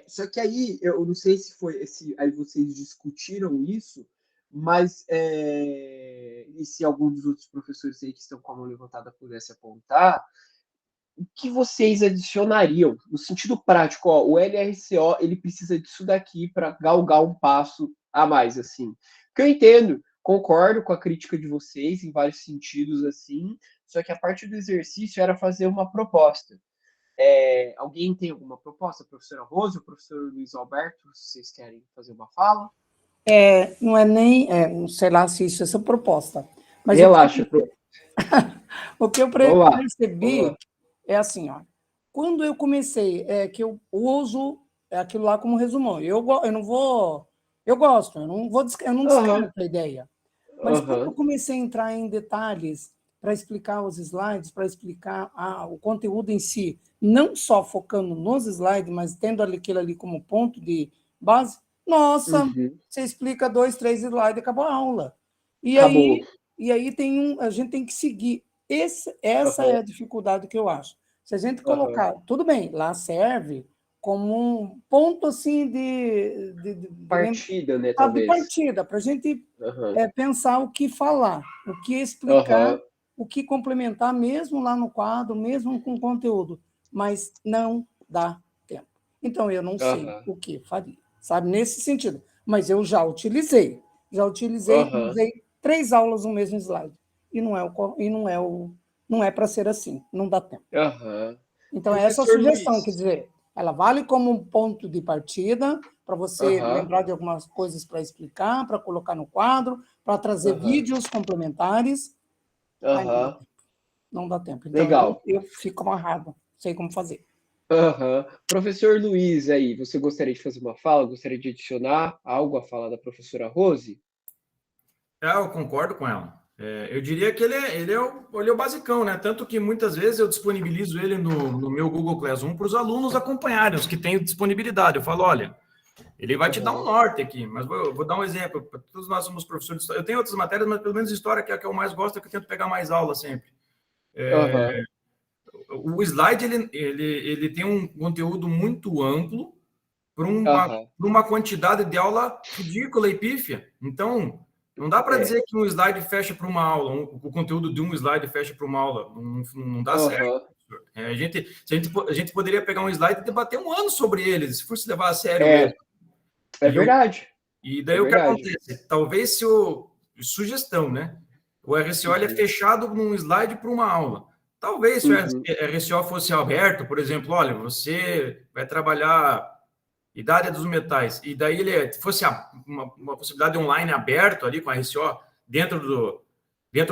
Só que aí, eu não sei se foi aí vocês discutiram isso, mas e se algum dos outros professores aí que estão com a mão levantada pudesse apontar, o que vocês adicionariam no sentido prático? O LRCO ele precisa disso daqui para galgar um passo a mais, assim. Porque eu entendo, concordo com a crítica de vocês em vários sentidos, assim, só que a parte do exercício era fazer uma proposta. Alguém tem alguma proposta? Professora Rose, o professor Luiz Alberto, vocês querem fazer uma fala? Não é nem, não sei lá se isso é essa proposta. Mas relaxa. O que eu percebi é assim, ó. Quando eu comecei, que eu uso aquilo lá como resumão. Eu gosto, eu não descarto a ideia. Mas quando eu comecei a entrar em detalhes para explicar os slides, para explicar o conteúdo em si, não só focando nos slides, mas tendo aquilo ali como ponto de base, nossa, você explica 2, 3 slides e acabou a aula. E aí a gente tem que seguir. Essa é a dificuldade que eu acho. Se a gente colocar, tudo bem, lá serve como um ponto assim de partida, né? Talvez. De partida, para a gente pensar o que falar, o que explicar, o que complementar, mesmo lá no quadro, mesmo com conteúdo. Mas não dá tempo. Então, eu não sei o que faria, sabe? Nesse sentido. Mas eu já utilizei. Usei 3 aulas no mesmo slide. E não é para ser assim, não dá tempo. Então, essa é a sugestão, quer dizer, ela vale como um ponto de partida para você lembrar de algumas coisas para explicar, para colocar no quadro, para trazer vídeos complementares. Mas não dá tempo. Então, legal. Eu fico amarrado, sei como fazer. Professor Luiz, aí, você gostaria de fazer uma fala? Gostaria de adicionar algo à fala da professora Rose? Eu concordo com ela. Eu diria que ele é o basicão, né? Tanto que muitas vezes eu disponibilizo ele no meu Google Classroom para os alunos acompanharem, os que têm disponibilidade. Eu falo, olha, ele vai te dar um norte aqui, mas vou dar um exemplo. Todos nós somos professores de história. Eu tenho outras matérias, mas pelo menos história, que é a que eu mais gosto, é que eu tento pegar mais aula sempre. O slide, ele tem um conteúdo muito amplo para uma quantidade de aula ridícula e pífia. Então, não dá para dizer que um slide fecha para uma aula, o conteúdo de um slide fecha para uma aula. Não dá certo. A gente poderia pegar um slide e debater um ano sobre ele, se fosse levar a sério mesmo. Verdade. E daí o que acontece? Talvez sugestão, né? O RCO ele é fechado num slide para uma aula. Talvez se o RCO fosse aberto, por exemplo, olha, você vai trabalhar idade dos metais, e daí ele fosse uma possibilidade online aberto ali com a RCO dentro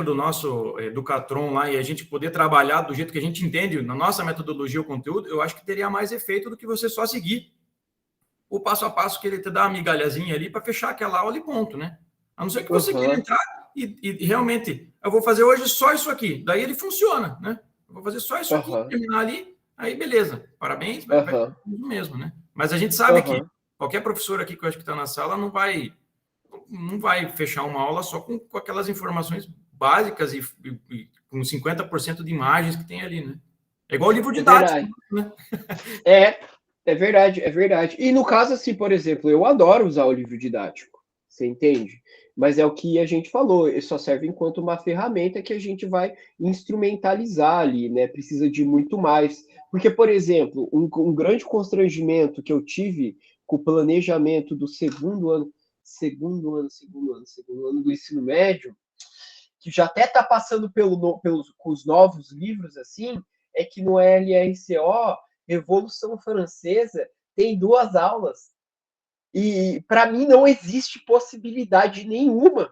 do nosso Educatron lá, e a gente poder trabalhar do jeito que a gente entende, na nossa metodologia, o conteúdo, eu acho que teria mais efeito do que você só seguir o passo a passo que ele te dá uma migalhazinha ali para fechar aquela aula e ponto, né? A não ser que você queira entrar e realmente, eu vou fazer hoje só isso aqui, daí ele funciona, né? Eu vou fazer só isso aqui, terminar ali, aí beleza, parabéns, vai fazer o mesmo, né? Mas a gente sabe que qualquer professor aqui que eu acho que está na sala não vai fechar uma aula só com aquelas informações básicas e com 50% de imagens que tem ali, né? É igual o livro didático, né? É verdade. E no caso, assim, por exemplo, eu adoro usar o livro didático, você entende? Mas é o que a gente falou, ele só serve enquanto uma ferramenta que a gente vai instrumentalizar ali, né? Precisa de muito mais. Porque, por exemplo, um grande constrangimento que eu tive com o planejamento do segundo ano do ensino médio, que já até está passando com os novos livros, assim, é que no LRCO, Revolução Francesa, tem 2 aulas. E, para mim, não existe possibilidade nenhuma.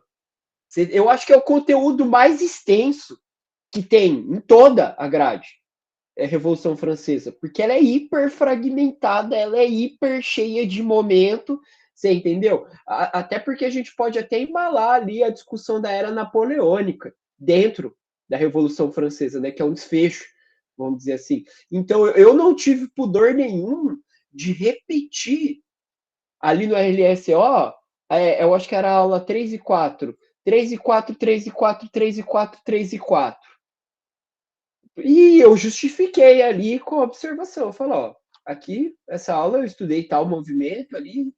Eu acho que é o conteúdo mais extenso que tem em toda a grade, é a Revolução Francesa, porque ela é hiper fragmentada, ela é hiper cheia de momento, você entendeu? Até porque a gente pode até embalar ali a discussão da Era Napoleônica dentro da Revolução Francesa, né, que é um desfecho, vamos dizer assim. Então, eu não tive pudor nenhum de repetir ali no RLSO, eu acho que era a aula 3 e 4. 3 e 4, 3 e 4, 3 e 4, 3 e 4. E eu justifiquei ali com a observação. Eu falo, ó, aqui, essa aula eu estudei tal movimento ali,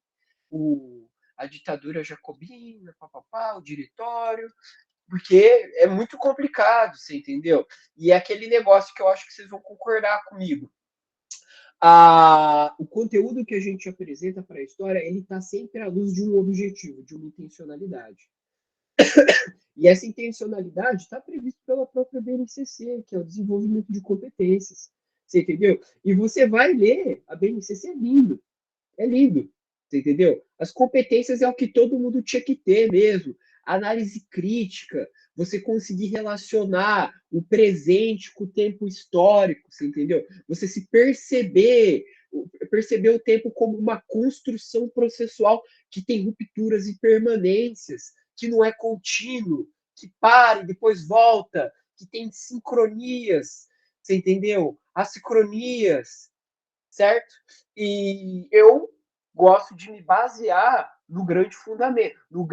a ditadura jacobina, o diretório, porque é muito complicado, você entendeu? E é aquele negócio que eu acho que vocês vão concordar comigo. O conteúdo que a gente apresenta para a história, ele está sempre à luz de um objetivo, de uma intencionalidade. E essa intencionalidade está prevista pela própria BNCC, que é o desenvolvimento de competências. Você entendeu? E você vai ler, a BNCC é lindo. É lindo. Você entendeu? As competências é o que todo mundo tinha que ter mesmo. Análise crítica, você conseguir relacionar o presente com o tempo histórico, você entendeu? Você se perceber o tempo como uma construção processual que tem rupturas e permanências, que não é contínuo, que para e depois volta, que tem sincronias, você entendeu? Assincronias, certo? E eu gosto de me basear no grande fundamento, no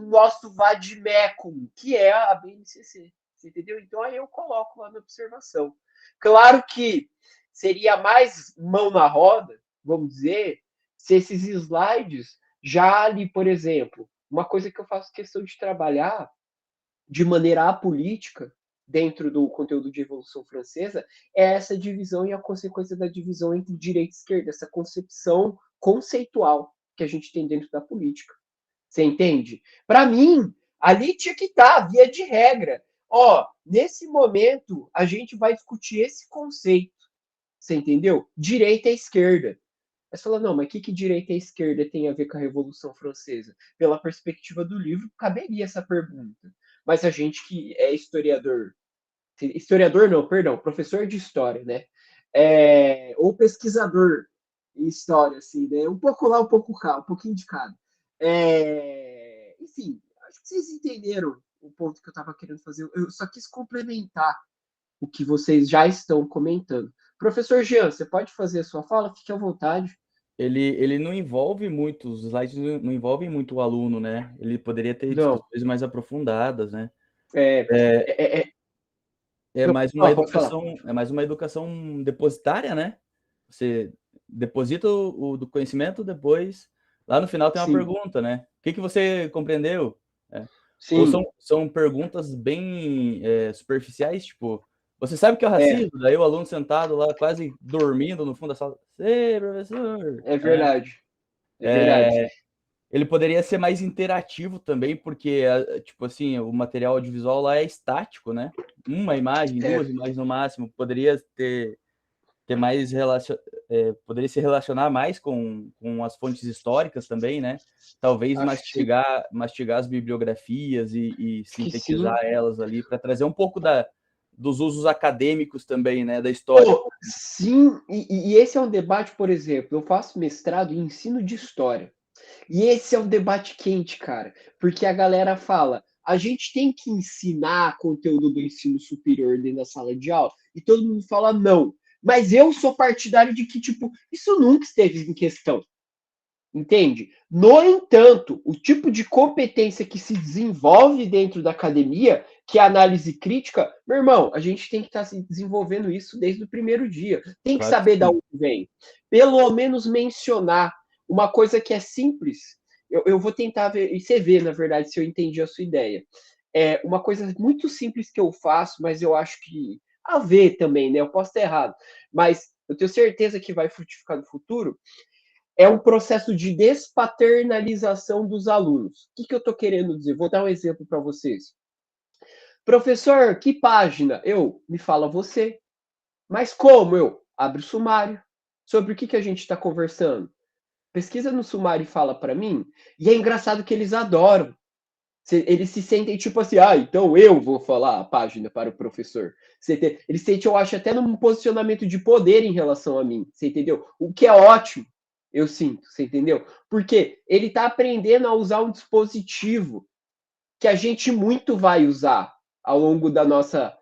nosso vademecum, que é a BNCC, você entendeu? Então aí eu coloco lá na observação. Claro que seria mais mão na roda, vamos dizer, se esses slides já ali, por exemplo, uma coisa que eu faço questão de trabalhar de maneira apolítica dentro do conteúdo de Revolução Francesa é essa divisão e a consequência da divisão entre direita e esquerda, essa concepção conceitual que a gente tem dentro da política. Você entende? Para mim, ali tinha que estar, via de regra. Ó, nesse momento, a gente vai discutir esse conceito. Você entendeu? Direita e esquerda. Aí você fala, não, mas o que direita e esquerda tem a ver com a Revolução Francesa? Pela perspectiva do livro, caberia essa pergunta. Mas a gente que é historiador não, perdão, professor de história, né? Ou pesquisador em história, assim, né? Um pouco lá, um pouco cá, um pouquinho de cada. Enfim, acho que vocês entenderam o ponto que eu estava querendo fazer. Eu só quis complementar o que vocês já estão comentando. Professor Jean, você pode fazer a sua fala? Fique à vontade. Ele não envolve muito, os slides não envolvem muito o aluno, né? Ele poderia ter discussões mais aprofundadas, né? É mais uma educação depositária, né? Você deposita o do conhecimento, depois lá no final tem uma pergunta, né? O que você compreendeu? Ou são perguntas bem superficiais, tipo, você sabe o que é o racismo? Daí o aluno sentado lá, quase dormindo no fundo da sala. Ei, professor! É verdade. É verdade. ele poderia ser mais interativo também, porque, tipo assim, o material audiovisual lá é estático, né? Uma imagem, duas imagens no máximo, poderia ter mais poderia se relacionar mais com as fontes históricas também, né? Talvez mastigar as bibliografias e sintetizar elas ali para trazer um pouco dos usos acadêmicos também, né, da história. Sim, e esse é um debate, por exemplo, eu faço mestrado em ensino de história. E esse é um debate quente, cara, porque a galera fala, a gente tem que ensinar conteúdo do ensino superior dentro da sala de aula, e todo mundo fala não. Mas eu sou partidário de que, tipo, isso nunca esteve em questão. Entende? No entanto, o tipo de competência que se desenvolve dentro da academia, que é a análise crítica, meu irmão, a gente tem que estar se desenvolvendo isso desde o primeiro dia. Tem que saber de onde vem. Pelo menos mencionar uma coisa que é simples. Eu vou tentar ver, e você vê, na verdade, se eu entendi a sua ideia. É uma coisa muito simples que eu faço, mas eu acho que a ver também, né? Eu posso estar errado, mas eu tenho certeza que vai frutificar no futuro. É um processo de despaternalização dos alunos. O que eu estou querendo dizer? Vou dar um exemplo para vocês. Professor, que página? Me fala você. Mas como? Abre o sumário. Sobre o que a gente está conversando? Pesquisa no sumário e fala para mim. E é engraçado que eles adoram. Eles se sentem tipo assim, então eu vou falar a página para o professor. Eles sentem, eu acho, até num posicionamento de poder em relação a mim. Você entendeu? O que é ótimo. Eu sinto, você entendeu? Porque ele está aprendendo a usar um dispositivo que a gente muito vai usar ao longo da nossa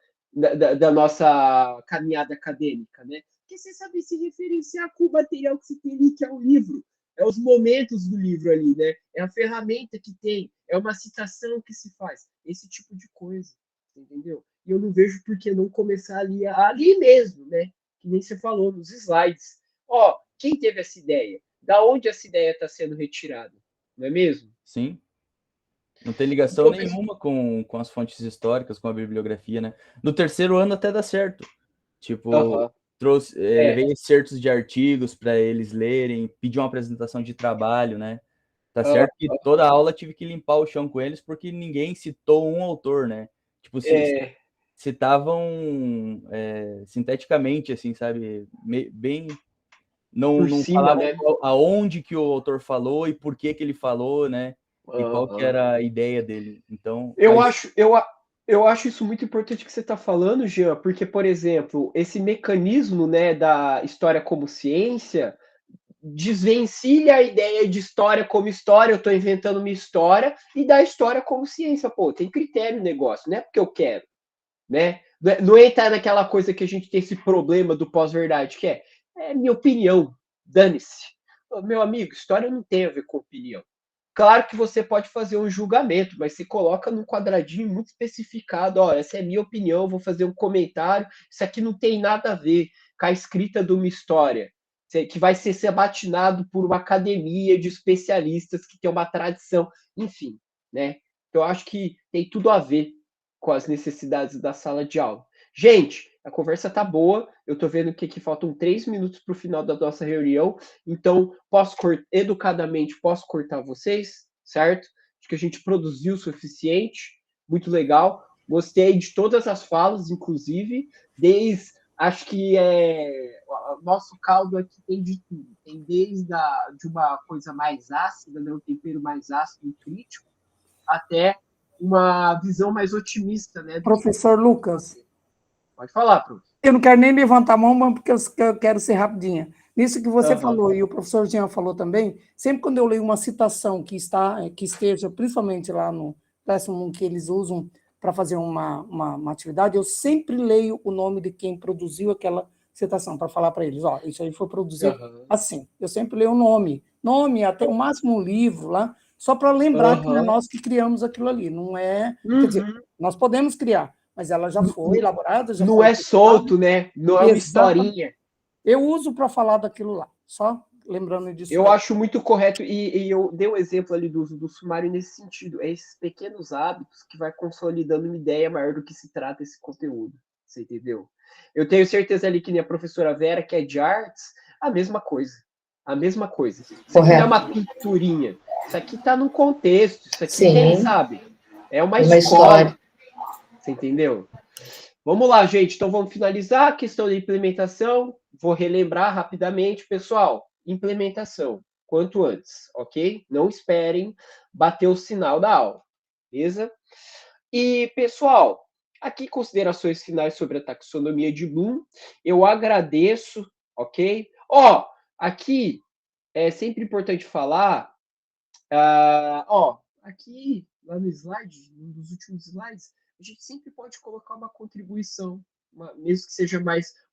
caminhada acadêmica, né? Porque você sabe se referenciar com o material que você tem ali, que é o livro. É os momentos do livro ali, né? É a ferramenta que tem, é uma citação que se faz. Esse tipo de coisa, entendeu? E eu não vejo por que não começar ali mesmo, né? Que nem você falou nos slides. Quem teve essa ideia? Da onde essa ideia está sendo retirada? Não é mesmo? Sim. Não tem ligação nenhuma com as fontes históricas, com a bibliografia, né? No terceiro ano até dá certo. Tipo, levei excertos de artigos para eles lerem, pedi uma apresentação de trabalho, né? Tá certo que toda aula tive que limpar o chão com eles porque ninguém citou um autor, né? Tipo, citavam sinteticamente, assim, sabe? Bem... Não falavam, né? Aonde que o autor falou e por que ele falou, né? E qual que era a ideia dele. Então, eu acho isso muito importante que você está falando, Jean, porque, por exemplo, esse mecanismo, né, da história como ciência desvencilha a ideia de história como história, eu estou inventando uma história, e da história como ciência. Pô, tem critério no negócio, não é porque eu quero, né? Não entra naquela coisa que a gente tem esse problema do pós-verdade, que é minha opinião, dane-se. Meu amigo, história não tem a ver com opinião. Claro que você pode fazer um julgamento, mas se coloca num quadradinho muito especificado, essa é minha opinião, vou fazer um comentário, isso aqui não tem nada a ver com a escrita de uma história, que vai ser sabatinado por uma academia de especialistas que tem uma tradição, enfim, né? Eu acho que tem tudo a ver com as necessidades da sala de aula. Gente, a conversa tá boa, eu tô vendo que aqui faltam 3 minutos para o final da nossa reunião, então educadamente posso cortar vocês, certo? Acho que a gente produziu o suficiente, muito legal, gostei de todas as falas, inclusive, acho que o nosso caldo aqui tem de tudo, tem desde de uma coisa mais ácida, né, um tempero mais ácido e crítico, até uma visão mais otimista, né? Professor Lucas. Pode falar, prof. Eu não quero nem levantar a mão, porque eu quero ser rapidinha. Nisso que você falou, e o professor Jean falou também, sempre quando eu leio uma citação que esteja, principalmente lá no Classroom, que eles usam para fazer uma atividade, eu sempre leio o nome de quem produziu aquela citação, para falar para eles, isso aí foi produzido assim. Eu sempre leio o nome, até o máximo um livro lá, só para lembrar que é nós que criamos aquilo ali, não é... Quer dizer, nós podemos criar, mas ela já foi elaborada. Não é solto, né? Não é uma historinha. Eu uso para falar daquilo lá, só lembrando disso. Eu acho muito correto, e eu dei o exemplo ali do uso do sumário nesse sentido. É esses pequenos hábitos que vai consolidando uma ideia maior do que se trata esse conteúdo. Você entendeu? Eu tenho certeza ali que nem a professora Vera, que é de artes, a mesma coisa. A mesma coisa. Você criar uma pinturinha, Isso aqui está no contexto, isso aqui, Sim. quem sabe? É uma escola. Você entendeu? Vamos lá, gente. Então, vamos finalizar a questão da implementação. Vou relembrar rapidamente, pessoal. Implementação, quanto antes, ok? Não esperem bater o sinal da aula, beleza? E, pessoal, aqui considerações finais sobre a taxonomia de Bloom. Eu agradeço, ok? Ó, aqui é sempre importante falar, aqui, lá no slide, um dos últimos slides, a gente sempre pode colocar uma contribuição, mesmo que seja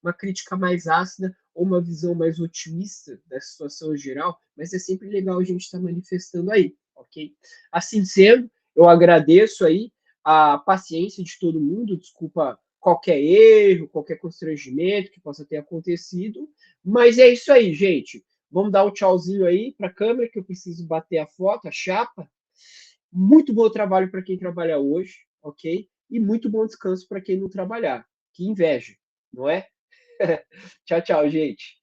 uma crítica mais ácida ou uma visão mais otimista da situação geral, mas é sempre legal a gente estar manifestando aí, ok? Assim sendo, eu agradeço aí a paciência de todo mundo, desculpa qualquer erro, qualquer constrangimento que possa ter acontecido, mas é isso aí, gente. Vamos dar um tchauzinho aí para a câmera, que eu preciso bater a foto, a chapa. Muito bom trabalho para quem trabalha hoje, ok? E muito bom descanso para quem não trabalhar. Que inveja, não é? Tchau, tchau, gente.